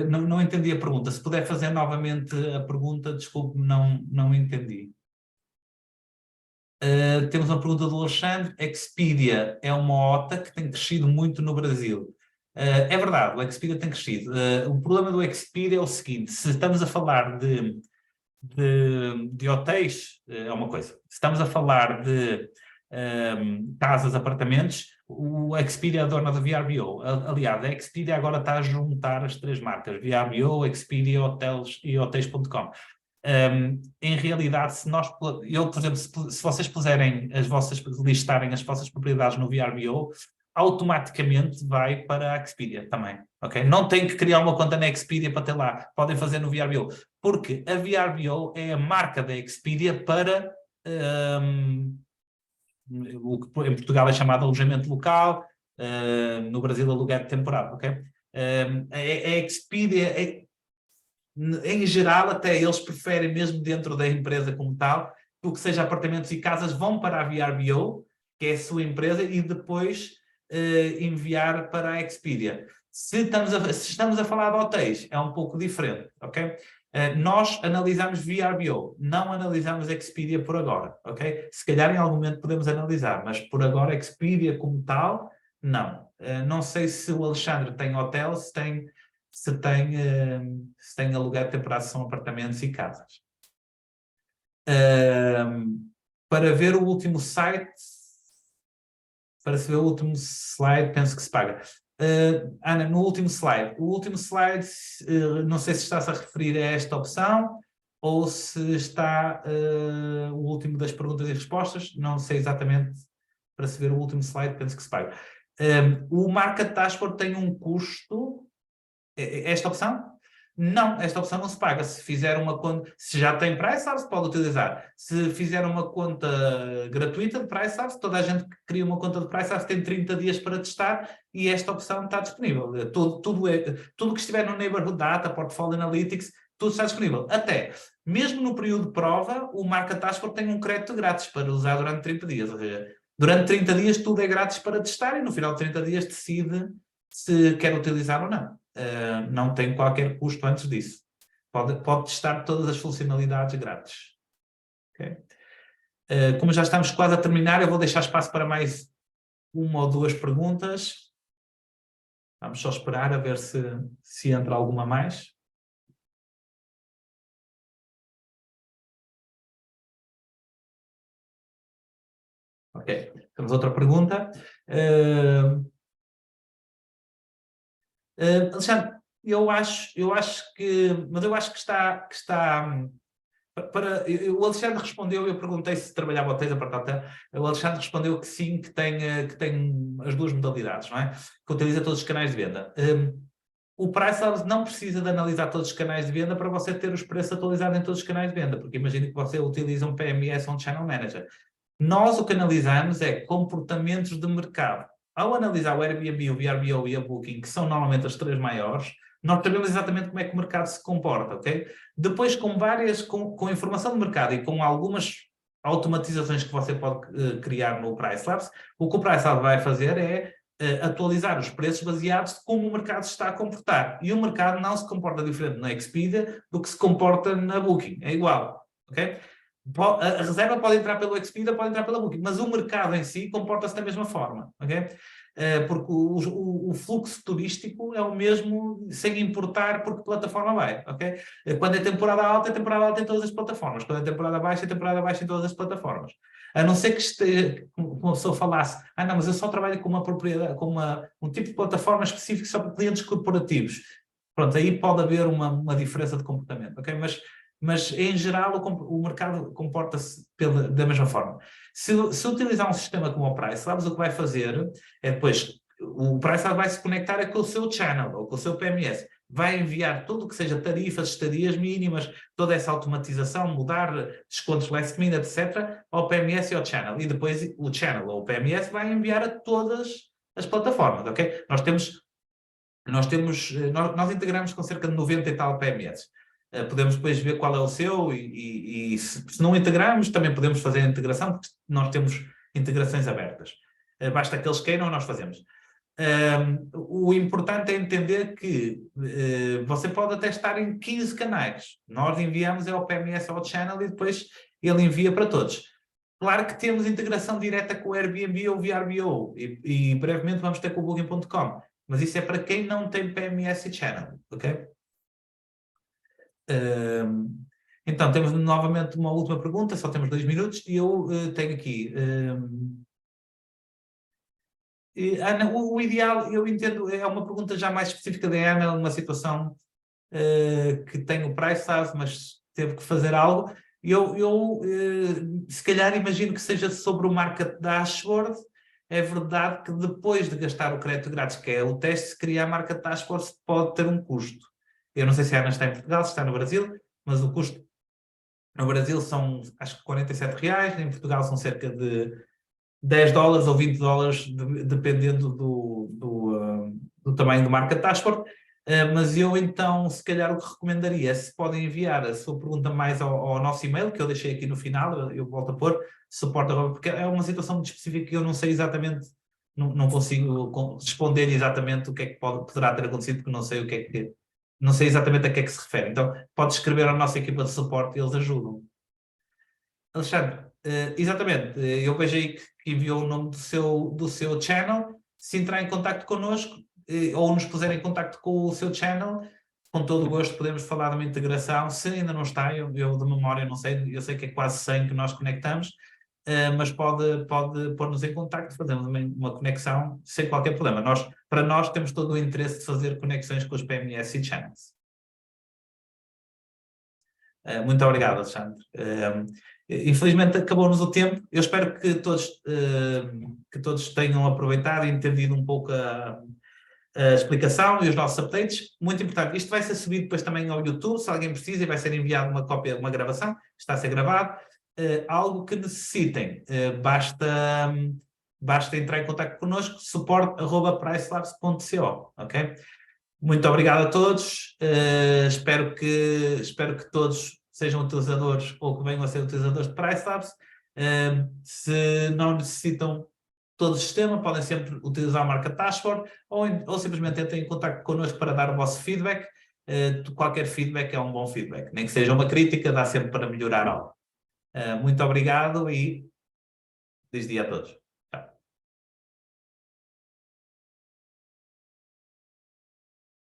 Não entendi a pergunta. Se puder fazer novamente a pergunta, desculpe, não entendi. Temos uma pergunta do Alexandre. Expedia é uma OTA que tem crescido muito no Brasil. É verdade, o Expedia tem crescido. O problema do Expedia é o seguinte: se estamos a falar de hotéis, é uma coisa. Se estamos a falar de casas, apartamentos, o Expedia é a dona da VRBO. Aliás, a Expedia agora está a juntar as 3 marcas, VRBO, Expedia, Hotels e Hotels.com. Em realidade, por exemplo, se vocês listarem as vossas propriedades no VRBO, automaticamente vai para a Expedia também, ok? Não tem que criar uma conta na Expedia para ter lá, podem fazer no VRBO, porque a VRBO é a marca da Expedia para o que em Portugal é chamado alojamento local, no Brasil aluguer de temporada, ok? A Expedia, em geral, até eles preferem mesmo dentro da empresa como tal, que o que seja apartamentos e casas vão para a VRBO, que é a sua empresa, e depois enviar para a Expedia. Se estamos a falar de hotéis, é um pouco diferente, ok? Nós analisamos VRBO, não analisamos Expedia por agora, ok? Se calhar em algum momento podemos analisar, mas por agora Expedia como tal, não. Não sei se o Alexandre tem hotel, se tem aluguer de temporada, são apartamentos e casas. Para ver o último site, para se ver o último slide, penso que se paga. Ana, no último slide, não sei se está-se a referir a esta opção ou se está o último das perguntas e respostas, não sei exatamente, para se ver o último slide, penso que se paga. O Market Dashboard tem um custo. Esta opção? Não, esta opção não se paga. Se fizer uma conta, se já tem PriceSource, pode utilizar. Se fizer uma conta gratuita de PriceSource, toda a gente que cria uma conta de PriceSource tem 30 dias para testar e esta opção está disponível. Tudo que estiver no Neighborhood Data, Portfolio Analytics, tudo está disponível. Até, mesmo no período de prova, o Market Dashboard tem um crédito grátis para usar durante 30 dias. Ou seja, durante 30 dias tudo é grátis para testar e no final de 30 dias decide se quer utilizar ou não. Não tem qualquer custo antes disso. Pode testar todas as funcionalidades grátis. Okay? Como já estamos quase a terminar, eu vou deixar espaço para mais uma ou duas perguntas. Vamos só esperar a ver se entra alguma mais. Ok, temos outra pergunta. Alexandre, eu acho que está o Alexandre respondeu, eu perguntei se trabalhava hotéis a hotel, o Alexandre respondeu que sim, que tem as duas modalidades, não é? Que utiliza todos os canais de venda. O Pricelabs não precisa de analisar todos os canais de venda para você ter os preços atualizados em todos os canais de venda, porque imagine que você utiliza um PMS ou um Channel Manager. Nós o que analisamos é comportamentos de mercado. Ao analisar o Airbnb, o VRBO e a Booking, que são normalmente as três maiores, nós sabemos exatamente como é que o mercado se comporta, ok? Depois, com informação do mercado e com algumas automatizações que você pode criar no Pricelabs, o que o Pricelabs vai fazer é atualizar os preços baseados de como o mercado se está a comportar. E o mercado não se comporta diferente na Expedia do que se comporta na Booking. É igual, ok? A reserva pode entrar pelo Expedia, pode entrar pela Booking, mas o mercado em si comporta-se da mesma forma, ok? Porque o fluxo turístico é o mesmo sem importar porque plataforma vai, ok? Quando é temporada alta em todas as plataformas. Quando é temporada baixa em todas as plataformas. A não ser que uma pessoa falasse, não, mas eu só trabalho com uma propriedade, um tipo de plataforma específico só para clientes corporativos. Pronto, aí pode haver uma diferença de comportamento, ok? Mas em geral o mercado comporta-se da mesma forma. Se utilizar um sistema como o Pricelabs, o que vai fazer é depois, o Pricelabs vai se conectar com o seu channel ou com o seu PMS. Vai enviar tudo o que seja tarifas, estadias mínimas, toda essa automatização, mudar descontos last minute, etc., ao PMS e ao channel. E depois o channel ou o PMS vai enviar a todas as plataformas, ok? Nós integramos com cerca de 90 e tal PMS. Podemos depois ver qual é o seu e se não integrarmos, também podemos fazer a integração, porque nós temos integrações abertas. Basta que eles queiram, nós fazemos. O importante é entender que você pode até estar em 15 canais. Nós enviamos ao PMS ao channel e depois ele envia para todos. Claro que temos integração direta com o Airbnb ou o VRBO e brevemente vamos ter com o Booking.com, mas isso é para quem não tem PMS e channel, ok? Então, temos novamente uma última pergunta, só temos 2 minutos, e eu tenho aqui... Ana, o ideal, eu entendo, é uma pergunta já mais específica da Ana, uma situação que tem o Pricelabs, mas teve que fazer algo. Eu se calhar imagino que seja sobre o Market Dashboard. É verdade que depois de gastar o crédito grátis, que é o teste, se criar a Market Dashboard pode ter um custo. Eu não sei se a Ana está em Portugal, se está no Brasil, mas o custo no Brasil são, acho que R$47, em Portugal são cerca de $10 ou $20, dependendo do tamanho do Market Dashboard. Mas eu então, se calhar, o que recomendaria é se podem enviar a sua pergunta mais ao nosso e-mail, que eu deixei aqui no final, eu volto a pôr, suporte, porque é uma situação muito específica que eu não sei exatamente, não consigo responder exatamente o que é que poderá ter acontecido, porque não sei o que é que, não sei exatamente a que é que se refere. Então, pode escrever à nossa equipa de suporte e eles ajudam. Alexandre, exatamente, eu vejo aí que enviou o nome do seu channel. Se entrar em contato connosco ou nos puser em contato com o seu channel, com todo o gosto podemos falar de uma integração. Se ainda não está, eu de memória não sei, eu sei que é quase 100 que nós conectamos, mas pode pôr-nos em contacto, fazemos uma conexão sem qualquer problema. Para nós temos todo o interesse de fazer conexões com os PMS e channels. Muito obrigado, Alexandre. Infelizmente acabou-nos o tempo. Eu espero que todos tenham aproveitado e entendido um pouco a explicação e os nossos updates. Muito importante. Isto vai ser subido depois também ao YouTube, se alguém precisa, e vai ser enviado uma cópia, uma gravação. Está a ser gravado. Algo que necessitem, basta entrar em contato connosco, suporte@pricelabs.co, ok? Muito obrigado a todos. Espero que todos sejam utilizadores ou que venham a ser utilizadores de Pricelabs. Se não necessitam todo o sistema, podem sempre utilizar a marca Dashboard ou simplesmente entrem em contato connosco para dar o vosso feedback. Qualquer feedback é um bom feedback. Nem que seja uma crítica, dá sempre para melhorar algo. Muito obrigado e feliz dia a todos.